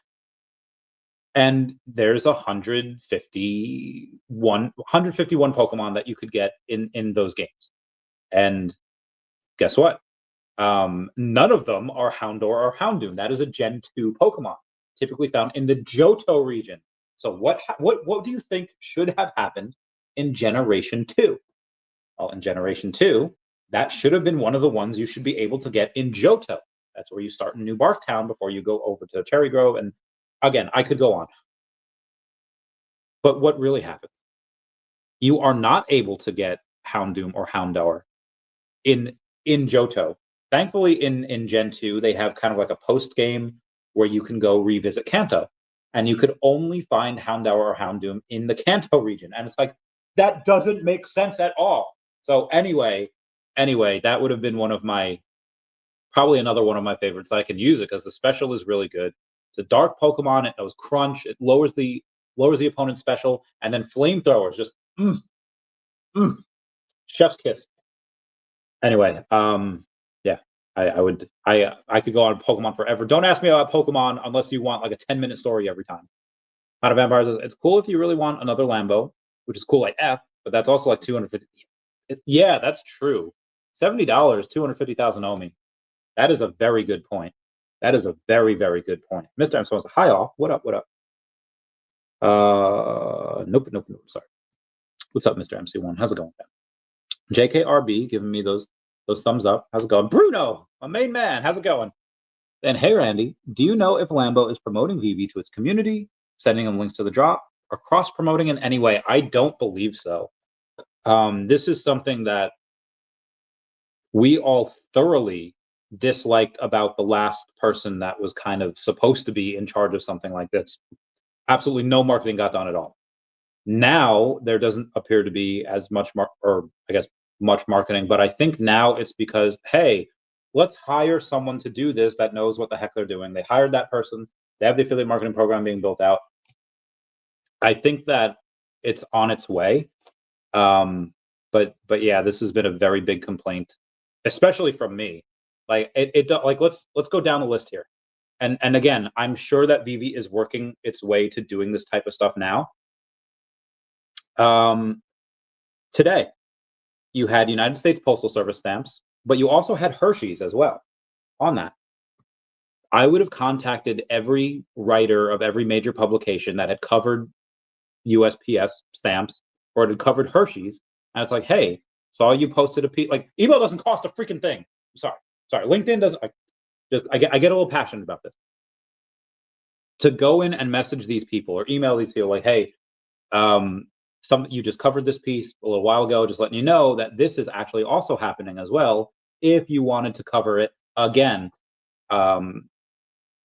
And there's 151 Pokemon that you could get in those games. And guess what? None of them are Houndour or Houndoom. That is a Gen 2 Pokemon, typically found in the Johto region. So what do you think should have happened in Generation 2? Well, in Generation 2, that should have been one of the ones you should be able to get in Johto. That's where you start in New Bark Town before you go over to Cherry Grove. And again, I could go on. But what really happened? You are not able to get Houndoom or Houndour in Johto. Thankfully, in Gen 2, they have kind of like a post game where you can go revisit Kanto, and you could only find Houndour or Houndoom in the Kanto region, and it's like that doesn't make sense at all. So anyway, that would have been probably another one of my favorites. I can use it because the special is really good. It's a dark Pokemon. It knows Crunch. It lowers the opponent's special, and then Flamethrowers just chef's kiss. Anyway, yeah, I could go on Pokemon forever. Don't ask me about Pokemon unless you want like a 10-minute story every time. Out of Vampires, it's cool if you really want another Lambo, which is cool like F, but that's also like 250. Yeah, that's true. $70, 250,000 OMI. That is a very good point. That is a very, very good point. Mr. M says, "Hi all, what up? What up?" Nope. Sorry. What's up, Mr. MC1? How's it going? JKRB giving me those thumbs up. How's it going? Bruno, my main man. How's it going? And hey, Randy, do you know if Lambo is promoting VeVe to its community, sending them links to the drop, or cross-promoting in any way? I don't believe so. This is something that we all thoroughly disliked about the last person that was kind of supposed to be in charge of something like this. Absolutely no marketing got done at all. Now there doesn't appear to be as much much marketing, but I think now it's because, hey, let's hire someone to do this that knows what the heck they're doing. They hired that person. They have the affiliate marketing program being built out. I think that it's on its way. But yeah, this has been a very big complaint, especially from me. Like let's go down the list here. And again, I'm sure that VeVe is working its way to doing this type of stuff now. Today, you had United States Postal Service stamps, but you also had Hershey's as well on that. I would have contacted every writer of every major publication that had covered USPS stamps or had covered Hershey's, and it's like, hey, saw you posted like email doesn't cost a freaking thing. Sorry, LinkedIn doesn't. I get a little passionate about this. to go in and message these people or email these people like, hey, you just covered this piece a little while ago, just letting you know that this is actually also happening as well. If you wanted to cover it again,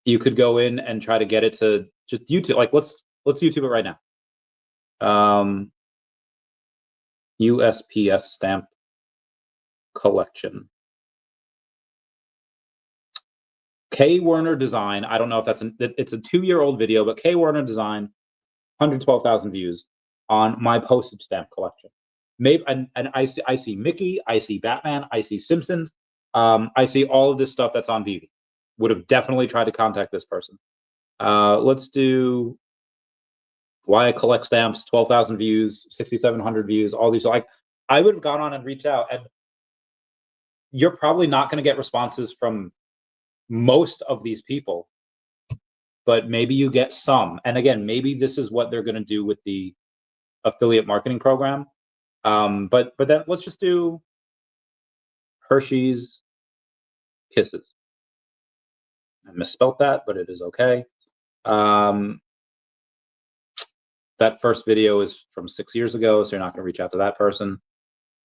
you could go in and try to get it to just YouTube. Like let's YouTube it right now. USPS stamp collection. K Werner Design. I don't know if it's a 2-year-old video, but K Werner Design, 112,000 views on my postage stamp collection. Maybe and I see Mickey, I see Batman, I see Simpsons, I see all of this stuff that's on VeVe. Would have definitely tried to contact this person. Let's do why I collect stamps, 12,000 views, 6,700 views, all these. Like, I would have gone on and reached out, and you're probably not going to get responses from most of these people, but maybe you get some. And again, maybe this is what they're going to do with the affiliate marketing program. But then let's just do Hershey's Kisses. I misspelled that, but it is okay. That first video is from 6 years ago, so you're not going to reach out to that person.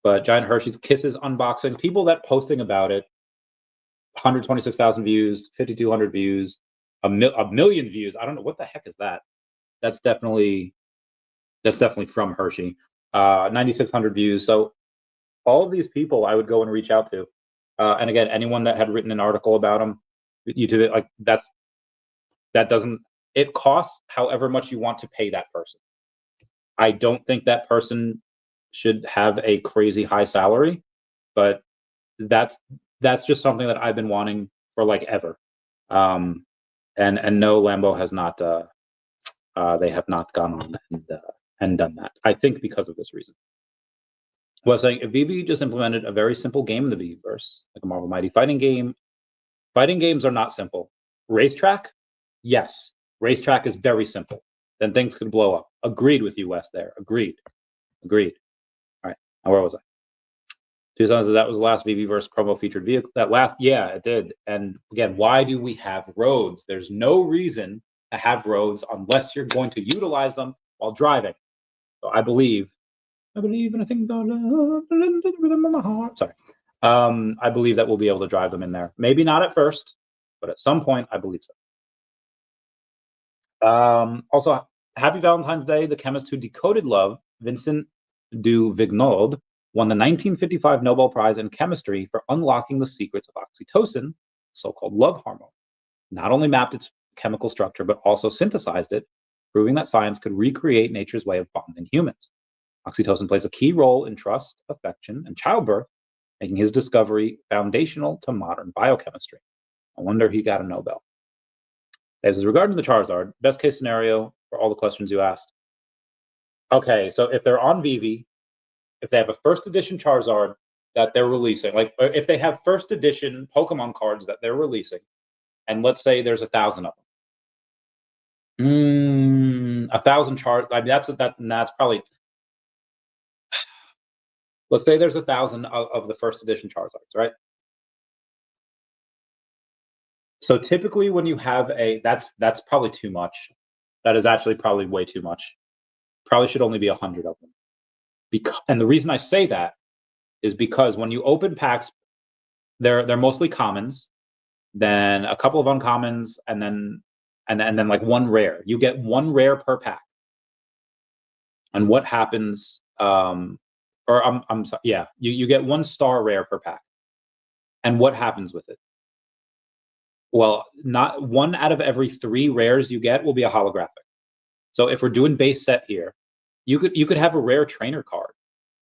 But Giant Hershey's Kisses unboxing, people that posting about it, 126,000 views, 5,200 views, a million views. I don't know what the heck is that. That's definitely from Hershey. 9,600 views. So all of these people I would go and reach out to. And again, anyone that had written an article about them, YouTube, like that doesn't, it costs however much you want to pay that person. I don't think that person should have a crazy high salary, but that's just something that I've been wanting for like ever. And no, Lambo has not, they have not gone on and done that. I think because of this reason. Well, saying if VeVe just implemented a very simple game in the VeVeverse, like a Marvel Mighty fighting game. Fighting games are not simple. Racetrack, yes. Racetrack is very simple. Then things could blow up. Agreed with you, Wes, there. Agreed. All right. Now, where was I? 2000, that was the last VeVeverse promo featured vehicle. Yeah, it did. And again, why do we have roads? There's no reason to have roads unless you're going to utilize them while driving. So I believe, and I think the rhythm of my heart. Sorry. I believe that we'll be able to drive them in there. Maybe not at first, but at some point, I believe so. Also, happy Valentine's Day. The chemist who decoded love, Vincent du Vignaud, won the 1955 Nobel Prize in Chemistry for unlocking the secrets of oxytocin, so-called love hormone. Not only mapped its chemical structure, but also synthesized it, proving that science could recreate nature's way of bonding humans. Oxytocin plays a key role in trust, affection, and childbirth, making his discovery foundational to modern biochemistry. I wonder he got a Nobel. As regarding the Charizard, best case scenario for all the questions you asked. Okay, so if they're on VeVe, if they have a first edition Charizard that they're releasing, like if they have first edition Pokemon cards that they're releasing, and let's say there's 1,000 of them. 1,000 Charizard, I mean, that's probably, let's say there's 1,000 of the first edition Charizards, right? So typically when you have that's probably too much. That is actually probably way too much. Probably should only be 100 of them. And the reason I say that is because when you open packs, they're mostly commons, then a couple of uncommons, and then like one rare. You get one rare per pack. And what happens? I'm sorry, yeah, you get 1 star rare per pack. And what happens with it? Well, not 1 out of every 3 rares you get will be a holographic. So if we're doing base set here, you could have a rare trainer card.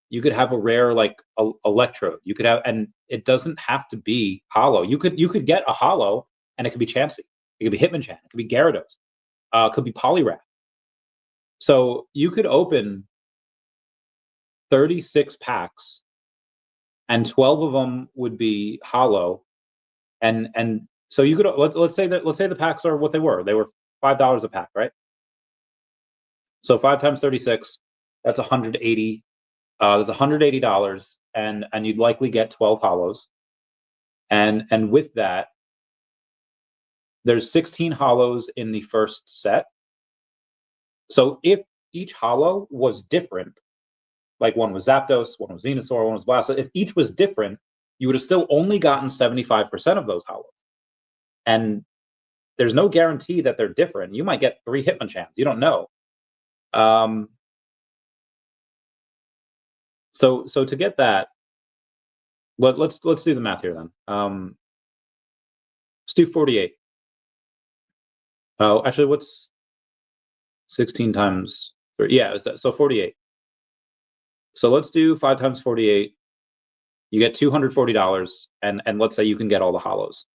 You could have a rare like electrode. You could have, and it doesn't have to be holo. You could get a holo, and it could be Chansey. It could be Hitmonchan. It could be Gyarados. It could be Poliwrath. So you could open 36 packs, and 12 of them would be holo, and so you could let's say the packs are what they were. They were $5 a pack, right? So 5 times 36, that's 180. There's $180, and you'd likely get 12 holos. And with that, there's 16 hollows in the first set. So if each hollow was different, like one was Zapdos, one was Venusaur, one was Blastoise, if each was different, you would have still only gotten 75% of those hollows. And there's no guarantee that they're different. You might get 3 Hitmonchans. You don't know. So to get that, let's do the math here then. Let's do 48. Oh, actually, what's 16 times 3? Yeah, so 48. So let's do 5 times 48. You get $240, and let's say you can get all the hollows.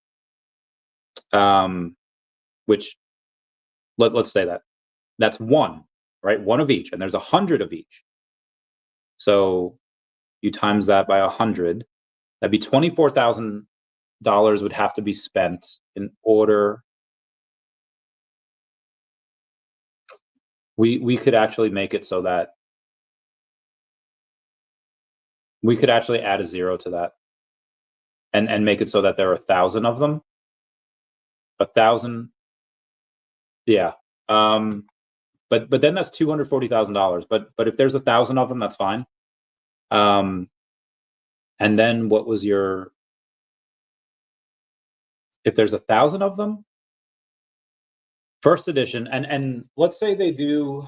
Which let's say that's one, right? One of each, and there's 100 of each. So you times that by 100, that'd be $24,000 would have to be spent in order. We could actually make it so that we could actually add a 0 to that, and make it so that there are 1,000 of them. 1,000. Yeah. But then that's $240,000. But if there's 1,000 of them, that's fine. And then what was your? If there's 1,000 of them, first edition, and let's say they do,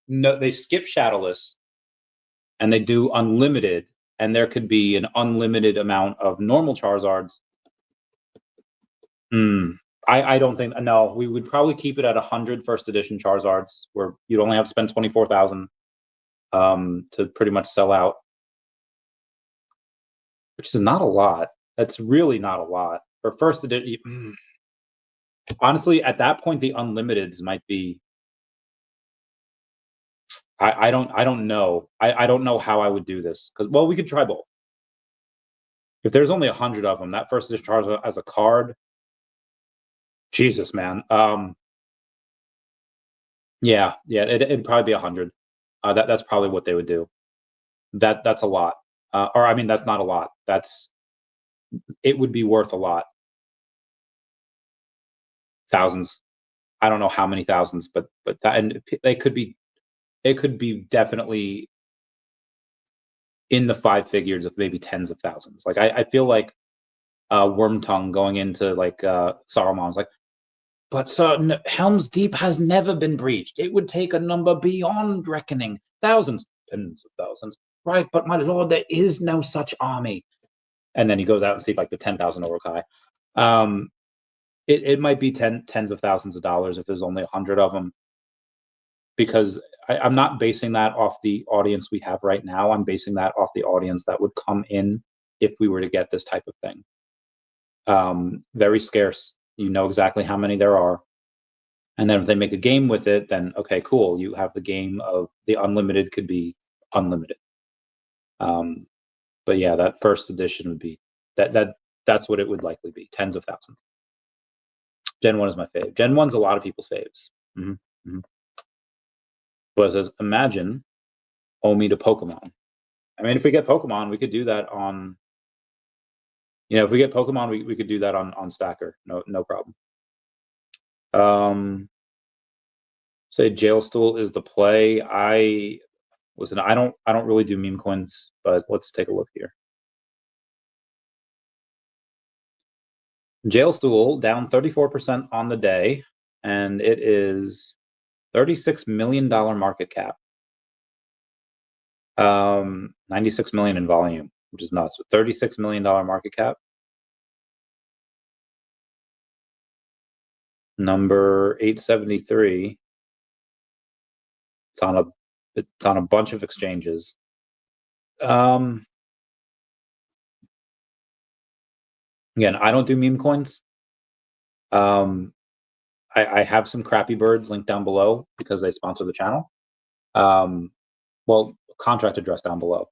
no, they skip Shadowless, and they do unlimited, and there could be an unlimited amount of normal Charizards. I don't think, no, we would probably keep it at 100 first edition Charizards, where you'd only have to spend 24,000 to pretty much sell out, which is not a lot. That's really not a lot for first edition. Honestly, at that point, the unlimiteds might be. I don't know. I don't know how I would do this, because, well, we could try both. If there's only 100 of them, that first edition Charizard as a card. Jesus, man. Yeah, it'd probably be 100. That's probably what they would do. That's a lot. Or I mean, that's not a lot. It would be worth a lot. Thousands. I don't know how many thousands, but that, and it could be definitely in the 5 figures of maybe tens of thousands. Like I feel like Wormtongue going into like Saruman's like, but sir, Helm's Deep has never been breached. It would take a number beyond reckoning. Thousands, tens of thousands. Right, but my lord, there is no such army. And then he goes out and sees like the 10,000 Orokai. It might be tens of thousands of dollars if there's only 100 of them. Because I'm not basing that off the audience we have right now. I'm basing that off the audience that would come in if we were to get this type of thing. Very scarce. You know exactly how many there are. And then if they make a game with it, then okay, cool. You have the game of the unlimited could be unlimited. But yeah, that first edition would be that's what it would likely be. Tens of thousands. Gen 1 is my fave. Gen 1's a lot of people's faves. But it says, imagine OMI to Pokemon. I mean, if we get Pokemon, we could do that on. If we get Pokemon, we could do that on Stacker. No problem. Say Jailstool is the play. I don't really do meme coins, but let's take a look here. Jailstool down 34% on the day, and it is $36 million market cap. 96 million in volume, which is nuts. With $36 million market cap. Number 873. It's on a bunch of exchanges. Again, I don't do meme coins. I have some Crappy Bird linked down below because they sponsor the channel. Well, contract address down below.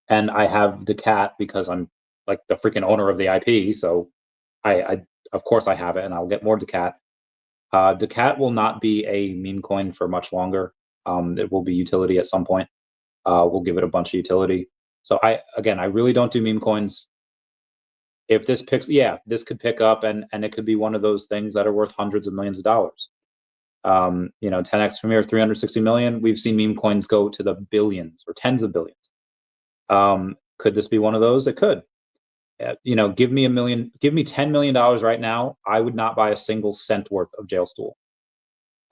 And I have DACAT because I'm like the freaking owner of the IP. So I of course I have it, and I'll get more DACAT. DACAT will not be a meme coin for much longer. It will be utility at some point. We'll give it a bunch of utility. So I really don't do meme coins. if this picks, yeah, this could pick up, and it could be one of those things that are worth hundreds of millions of dollars. 10x from here, 360 million. We've seen meme coins go to the billions or tens of billions. Could this be one of those? It could. Give me $10 million right now. I would not buy a single cent worth of jail stool.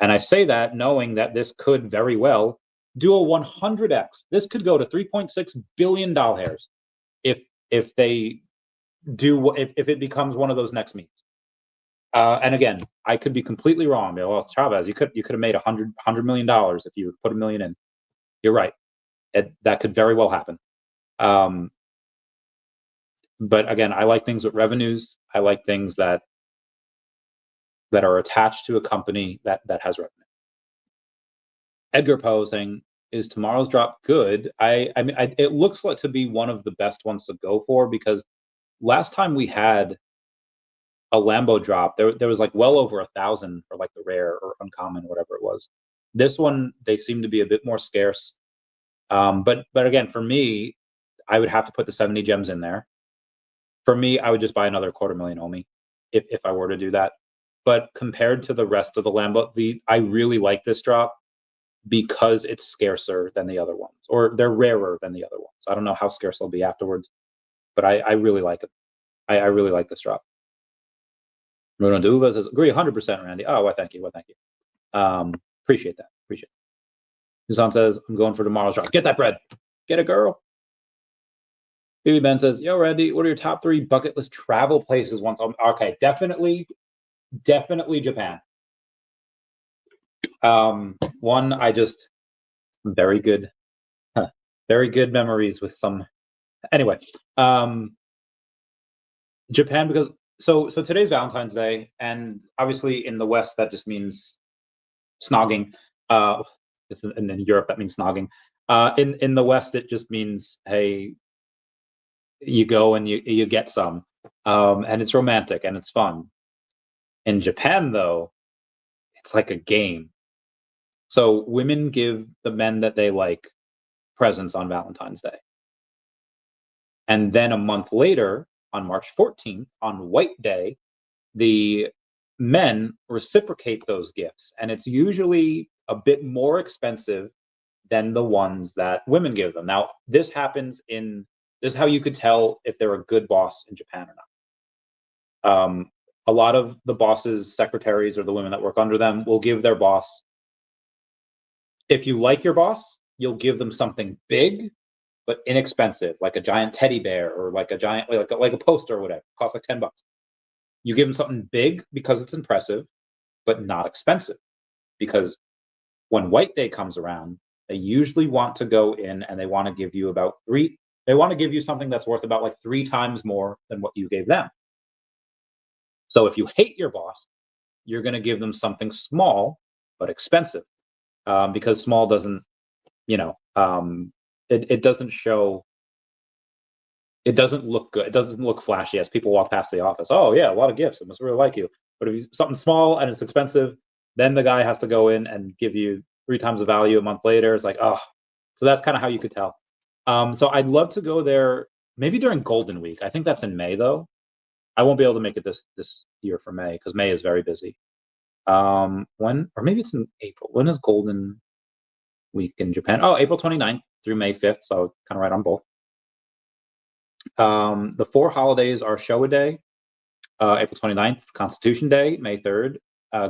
And I say that knowing that this could very well do a 100x. This could go to $3.6 billion if they do, if it becomes one of those next memes. And again, I could be completely wrong. Well, Chavez, you could have made $100 million if you put $1 million in. You're right. That could very well happen. But again, I like things with revenues. I like things that are attached to a company that has revenue. Edgar Poe saying, "Is tomorrow's drop good?" I mean, it looks like to be one of the best ones to go for, because last time we had a Lambo drop, there was like well over 1,000 for like the rare or uncommon, whatever it was. This one, they seem to be a bit more scarce. But again, for me, I would have to put the 70 gems in there. For me, I would just buy another 250,000 OMI if I were to do that. But compared to the rest of the Lambo, I really like this drop because it's scarcer than the other ones, or they're rarer than the other ones. I don't know how scarce they'll be afterwards, but I really like it. I really like this drop. Bruno Duva says, agree 100%, Randy. Oh, well, thank you. Well, thank you. Appreciate that. Appreciate it. Susan says, I'm going for tomorrow's drop. Get that bread. Get it, girl. Billy Ben says, yo, Randy, what are your top 3 bucket list travel places? Okay, definitely Japan. One, very good memories with some. Anyway, Japan, because so today's Valentine's Day, and obviously in the West that just means snogging. And in Europe that means snogging. In the West it just means, hey, you go and you get some, and it's romantic and it's fun. In Japan, though, it's like a game. So women give the men that they like presents on Valentine's Day. And then a month later, on March 14th, on White Day, the men reciprocate those gifts. And it's usually a bit more expensive than the ones that women give them. Now, this is how you could tell if they're a good boss in Japan or not. A lot of the bosses, secretaries, or the women that work under them will give their boss, if you like your boss, you'll give them something big but inexpensive, like a giant teddy bear, or like a giant, like a poster or whatever. It costs like $10. You give them something big because it's impressive, but not expensive. Because when White Day comes around, they usually want to go in and they want to give you they want to give you something that's worth about like 3 times more than what you gave them. So if you hate your boss, you're going to give them something small but expensive, because small doesn't, it doesn't show. It doesn't look good. It doesn't look flashy as people walk past the office. Oh yeah, a lot of gifts. I must really like you. But if something small and it's expensive, then the guy has to go in and give you 3 times the value a month later. It's like, oh, so that's kind of how you could tell. So I'd love to go there maybe during Golden Week. I think that's in May though. I won't be able to make it this year for May because May is very busy. When, or maybe it's in April. When is Golden Week in Japan? Oh, April 29th through May 5th. So kind of right on both. The 4 holidays are Showa Day, April 29th, Constitution Day, May 3rd,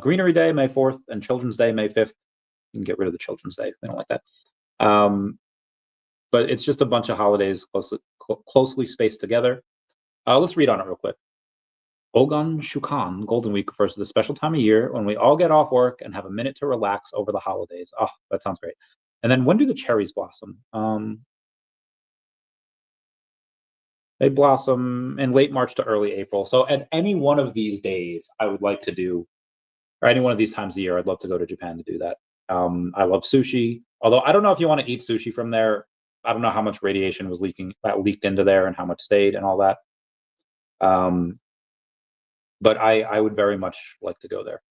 Greenery Day, May 4th, and Children's Day, May 5th. You can get rid of the Children's Day if they don't like that. But it's just a bunch of holidays closely spaced together. Let's read on it real quick. Ogon Shukan, Golden Week, refers to the special time of year when we all get off work and have a minute to relax over the holidays. Oh, that sounds great. And then when do the cherries blossom? They blossom in late March to early April. So at any one of these days, I would like to do, or any one of these times of year, I'd love to go to Japan to do that. I love sushi, although I don't know if you want to eat sushi from there. I don't know how much radiation was leaked into there and how much stayed and all that. But I would very much like to go there.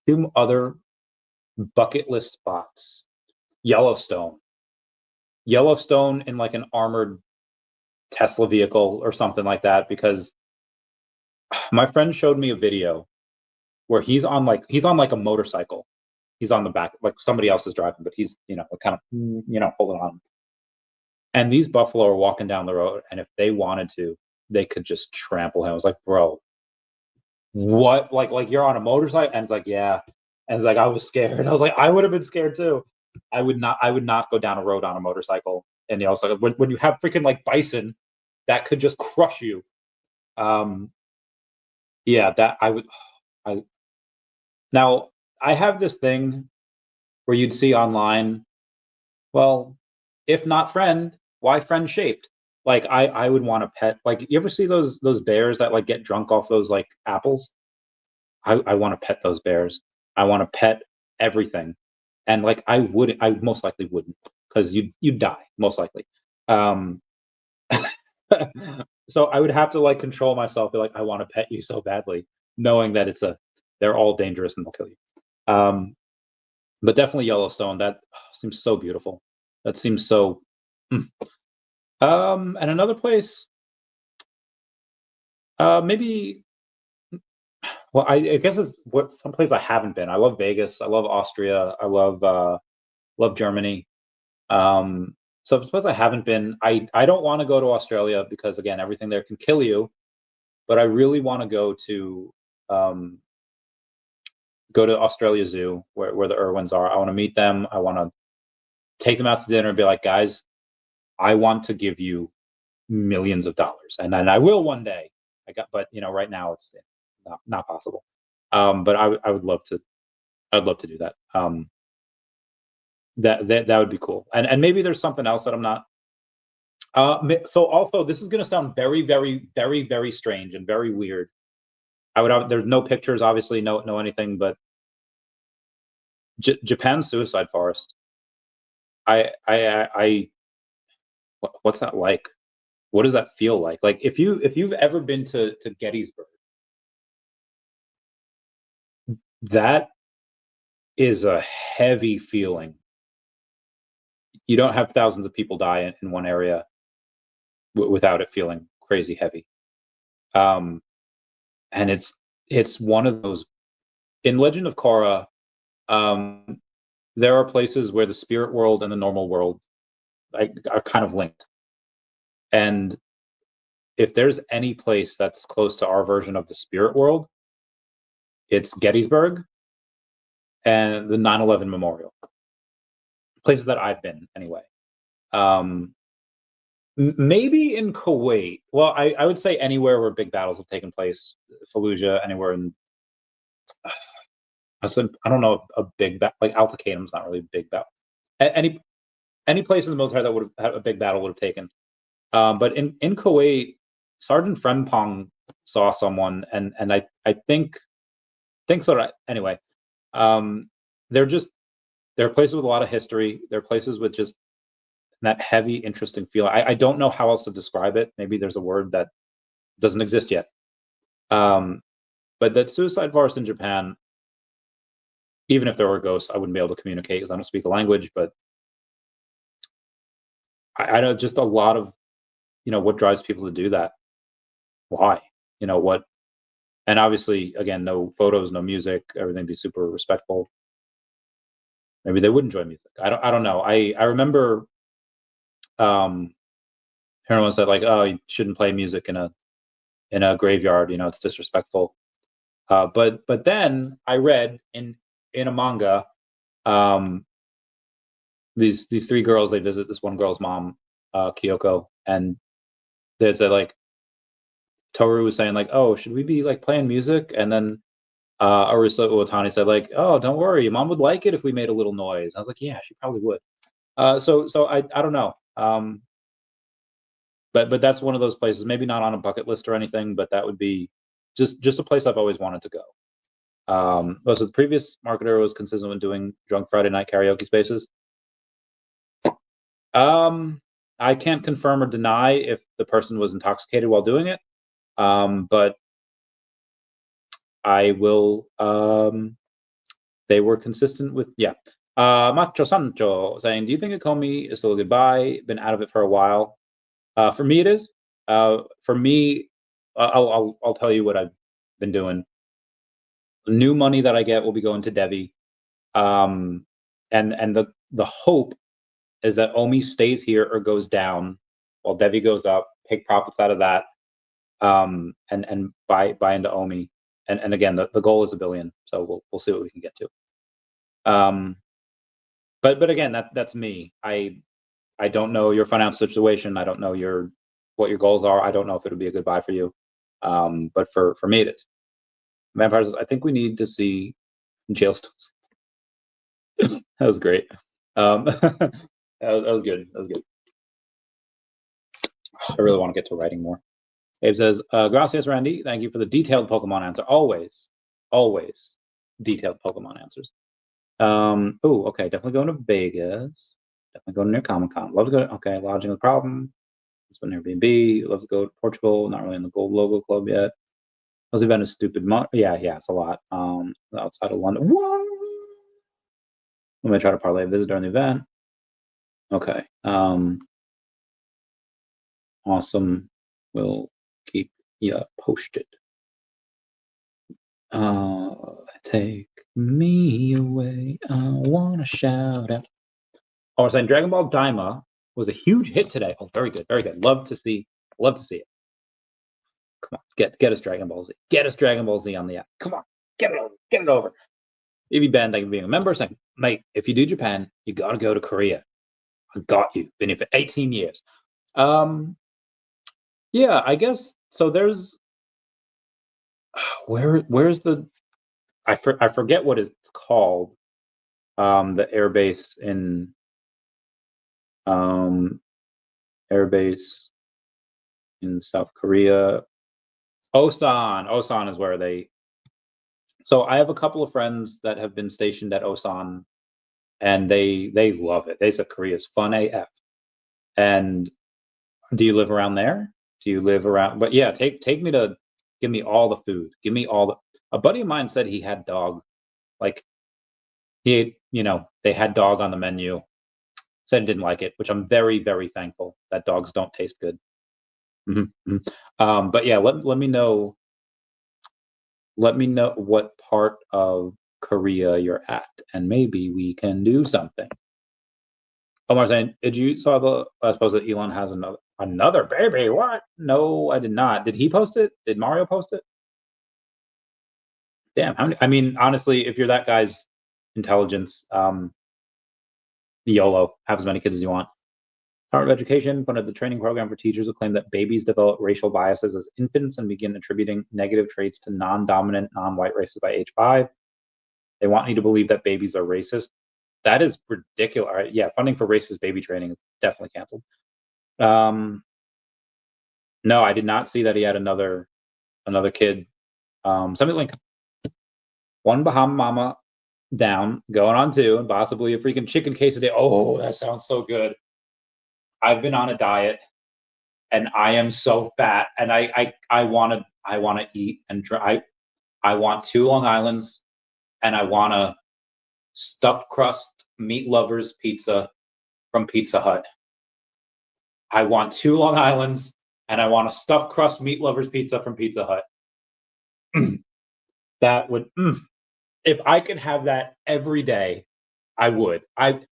2 other bucket list spots. Yellowstone in like an armored Tesla vehicle or something like that, because my friend showed me a video where he's on like a motorcycle. He's on the back, like somebody else is driving, but he's, kind of, holding on. And these buffalo are walking down the road, and if they wanted to, they could just trample him. I was like, bro, what? Like you're on a motorcycle? And it's like, yeah. And it's like, I was scared. I was like, I would have been scared too. I would not go down a road on a motorcycle. And so when you have freaking like bison that could just crush you. Yeah, that I now I have this thing where you'd see online, well, if not friend, why friend shaped? Like I would want to pet, like, you ever see those bears that like get drunk off those like apples? I want to pet those bears. I want to pet everything. And like I most likely wouldn't, because you'd die, most likely. Um so I would have to like control myself, be like, I want to pet you so badly, knowing that they're all dangerous and they'll kill you. But definitely Yellowstone. That seems so beautiful. That seems so. Mm. And another place, maybe. Well, I guess it's what some place I haven't been. I love Vegas. I love Austria. I love Germany. So if it's a place I haven't been, I don't want to go to Australia because, again, everything there can kill you. But I really want to go to Australia Zoo, where the Irwins are. I want to meet them. I want to take them out to dinner and be like, guys, I want to give you millions of dollars, and then I will one day. But right now it's not possible. But I would love to. I'd love to do that. That would be cool. And maybe there's something else that I'm not. So also, this is going to sound very, very, very, very strange and very weird. There's no pictures, obviously, no anything, but Japan suicide forest. What's that like? What does that feel like? Like if you've ever been to Gettysburg, that is a heavy feeling. You don't have thousands of people die in one area without it feeling crazy heavy. And it's one of those, in Legend of Korra. There are places where the spirit world and the normal world are kind of linked. And if there's any place that's close to our version of the spirit world, it's Gettysburg and the 9/11 memorial. Places that I've been, anyway. Maybe in Kuwait. Well, I would say anywhere where big battles have taken place. Fallujah, anywhere in. I don't know, a big battle like Al Qaedam's not really a big battle. Any place in the military that would have a big battle would have taken. But in Kuwait, Sergeant Frimpong saw someone, and I think so. Anyway, they're places with a lot of history. They're places with just that heavy, interesting feel. I don't know how else to describe it. Maybe there's a word that doesn't exist yet. But that suicide forest in Japan, even if there were ghosts, I wouldn't be able to communicate because I don't speak the language. But I know just a lot of, what drives people to do that. Why? What? And obviously, again, no photos, no music, everything be super respectful. Maybe they would enjoy music. I don't know. I remember everyone said, like, oh, you shouldn't play music in a graveyard, it's disrespectful. But then I read in a manga, these three girls, they visit this one girl's mom, Kyoko, and they said, like, Toru was saying, like, oh, should we be like playing music? And then Arisa Uotani said, like, oh, don't worry, your mom would like it if we made a little noise. I was like, yeah, she probably would. So I don't know. But that's one of those places, maybe not on a bucket list or anything, but that would be just a place I've always wanted to go. But the previous marketer was consistent with doing drunk Friday night karaoke spaces. I can't confirm or deny if the person was intoxicated while doing it, but I will. They were consistent with, yeah. Macho Sancho saying, do you think Ecomi is still a goodbye? Been out of it for a while. For me, it is. For me, I'll tell you what I've been doing. New money that I get will be going to DEVVE. And the hope is that OMI stays here or goes down while DEVVE goes up, take profits out of that, and buy into OMI. And again, the goal is $1 billion, so we'll see what we can get to. But again, that's me. I don't know your financial situation. I don't know what your goals are. I don't know if it'll be a good buy for you. But for me, it is. Vampires, I think we need to see jail stones. That was great. That was good. That was good. I really want to get to writing more. Abe says, gracias, Randy. Thank you for the detailed Pokemon answer. Always detailed Pokemon answers. Oh, okay. Definitely going to Vegas. Definitely going near Comic-Con. Love to go. Okay, lodging the problem. It's been Airbnb. Loves to go to Portugal. Not really in the Gold Logo Club yet. Those event is stupid. Yeah, it's a lot. Outside of London. What? I'm gonna try to parlay a visit during the event. Okay. Awesome. We'll keep you posted. Take me away. I wanna shout out. I was saying Dragon Ball Daima was a huge hit today. Oh, very good, very good. Love to see it. Come on, get us Dragon Ball Z. Get us Dragon Ball Z on the app. Come on, get it over. EV Ben, thank you for being a member. Saying, mate, if you do Japan, you gotta go to Korea. I got you. Been here for 18 years. Yeah, I guess so. There's where's the I forget what it's called. The airbase in airbase in South Korea. Osan is where they. So I have a couple of friends that have been stationed at Osan, and they love it. They said Korea's fun AF. And do you live around there? Do you live around? But yeah, take me to give me all the food. Give me all the. A buddy of mine said he had dog, like he ate, they had dog on the menu. Said didn't like it, which I'm very, very thankful that dogs don't taste good. But yeah, let me know. Let me know what part of Korea you're at, and maybe we can do something. Omar saying, did you saw the? I suppose that Elon has another baby. What? No, I did not. Did he post it? Did Mario post it? Damn. How many? I mean, honestly, if you're that guy's intelligence, YOLO. Have as many kids as you want. Department of Education funded the training program for teachers who claim that babies develop racial biases as infants and begin attributing negative traits to non-dominant, non-white races by age 5. They want you to believe that babies are racist. That is ridiculous. Right, yeah, funding for racist baby training is definitely canceled. No, I did not see that he had another kid. Send me the link. One Bahama Mama down, going on 2, and possibly a freaking chicken quesadilla. Oh, that sounds so good. I've been on a diet, and I am so fat, and I want to eat and try. I want 2 Long Islands, and I want a stuffed crust meat lovers pizza from Pizza Hut. I want 2 Long Islands, and I want a stuffed crust meat lovers pizza from Pizza Hut. That would, if I could have that every day, I would.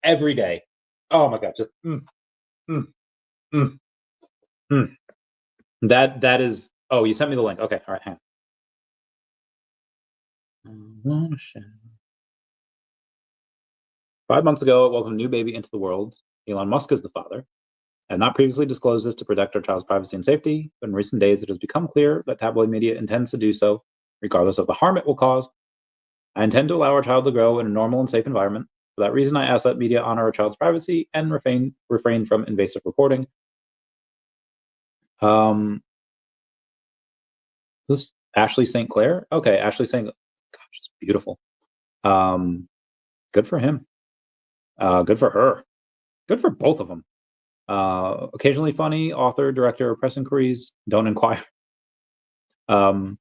Every day. Oh my god, just That is. Oh, you sent me the link. Okay, all right, hang on. 5 months ago, it welcomed a new baby into the world. Elon Musk is the father. I have not previously disclosed this to protect our child's privacy and safety, but in recent days it has become clear that tabloid media intends to do so, regardless of the harm it will cause. I intend to allow our child to grow in a normal and safe environment. For that reason, I ask that media honor our child's privacy and refrain from invasive reporting. This is Ashley St. Clair? Okay, Ashley St. Gosh, she's beautiful. Good for him. Good for her. Good for both of them. Occasionally funny, author, director, press inquiries, don't inquire. Oh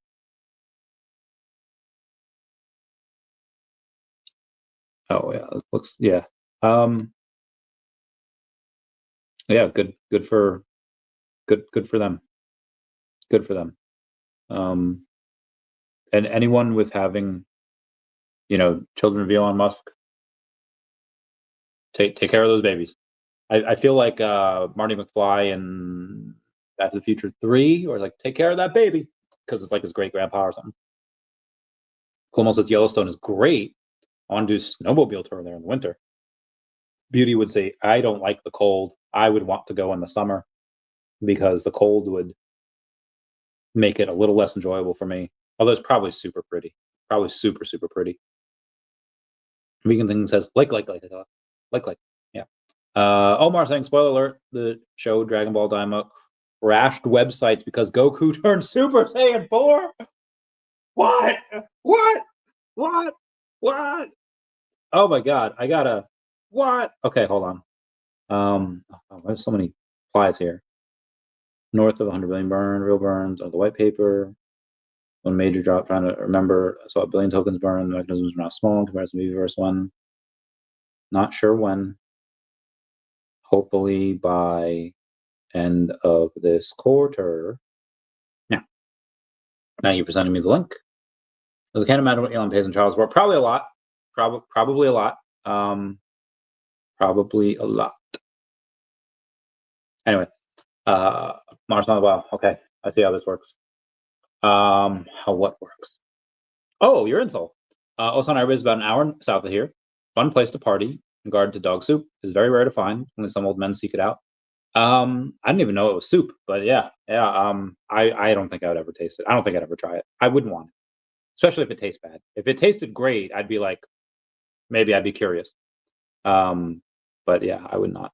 yeah, it looks yeah. Yeah, good for them. Good for them. And anyone with having, children of Elon Musk, take care of those babies. I feel like Marty McFly in Back to the Future 3, or like, take care of that baby, because it's like his great grandpa or something. Cuomo says Yellowstone is great. I want to do snowmobile tour there in the winter. Beauty would say, I don't like the cold. I would want to go in the summer because the cold would make it a little less enjoyable for me. Although it's probably super pretty. Probably super, super pretty. Vegan Thing says, like. Yeah. Omar saying, spoiler alert, the show Dragon Ball Daima crashed websites because Goku turned Super Saiyan 4? What? Oh my god, I gotta... What? Okay, hold on. There's so many flies here. North of 100 billion burn, real burns of the white paper. One major drop, trying to remember. I saw a billion tokens burn. The mechanisms are not small in comparison to VeVe one. Not sure when. Hopefully by end of this quarter. Yeah. Now you're presenting me the link. I can't imagine what Elon pays in child support. Probably a lot. Probably a lot. Probably a lot. Anyway, Mars on the Wow. Okay, I see how this works. What works? Oh, you're Intel. Osan Airbase is about an hour south of here. Fun place to party. In regard to dog soup, is very rare to find. Only some old men seek it out. I didn't even know it was soup, but yeah. I don't think I would ever taste it. I don't think I'd ever try it. I wouldn't want it, especially if it tastes bad. If it tasted great, I'd be like, maybe I'd be curious. But yeah, I would not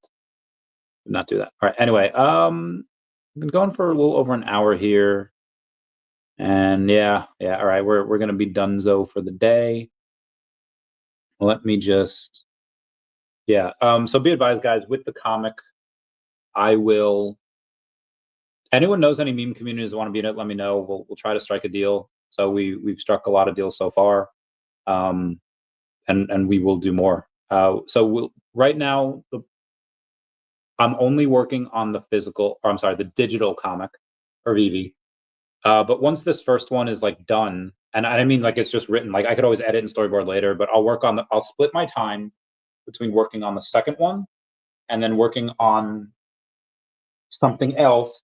do that. All right. Anyway, I've been going for a little over an hour here, and yeah. All right, we're gonna be donezo for the day. Let me just, so be advised, guys. With the comic, I will. Anyone knows any meme communities that want to be in it? Let me know. We'll try to strike a deal. So we've struck a lot of deals so far, and we will do more. Right now, I'm only working on the digital comic or VeVe. But once this first one is like done, and I mean like it's just written, like I could always edit and storyboard later, but I'll split my time between working on the second one and then working on something else.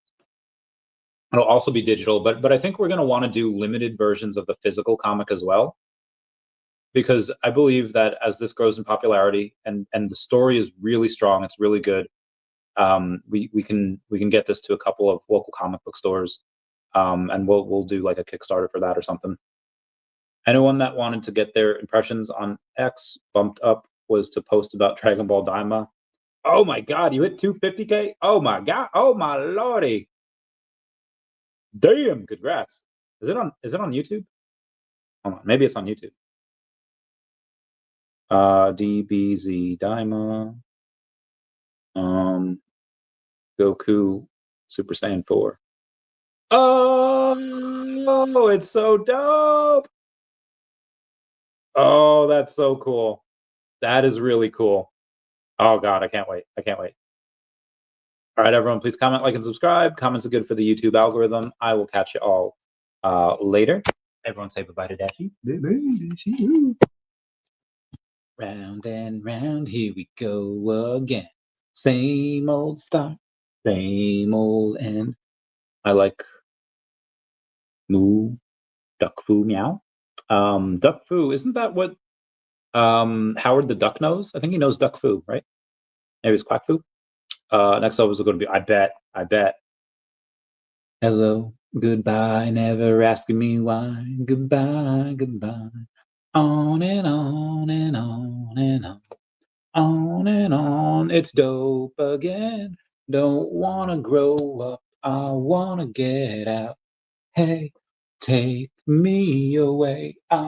It'll also be digital, but I think we're going to want to do limited versions of the physical comic as well, because I believe that as this grows in popularity and the story is really strong, it's really good. We can get this to a couple of local comic book stores, and we'll do like a Kickstarter for that or something. Anyone that wanted to get their impressions on X bumped up was to post about Dragon Ball Daima. Oh my god, you hit 250K? Oh my god, oh my lordy. Damn, congrats. Is it on YouTube? Hold on, maybe it's on YouTube. DBZ Daima. Goku Super Saiyan 4. Oh, it's so dope. Oh, that's so cool. That is really cool. Oh god, I can't wait. All right, everyone, please comment, like, and subscribe. Comments are good for the YouTube algorithm. I will catch you all later. Everyone say bye-bye to Dashi. Round and round, here we go again. Same old start, same old end. I like moo, duck foo, meow. Duck foo, isn't that what Howard the Duck knows? I think he knows duck foo, right? Maybe it's quack foo. Next up is going to be I bet. Hello, goodbye, never asking me why. Goodbye. On and on and on and on. On and on, it's dope again. Don't wanna grow up, I wanna get out. Hey, take me away.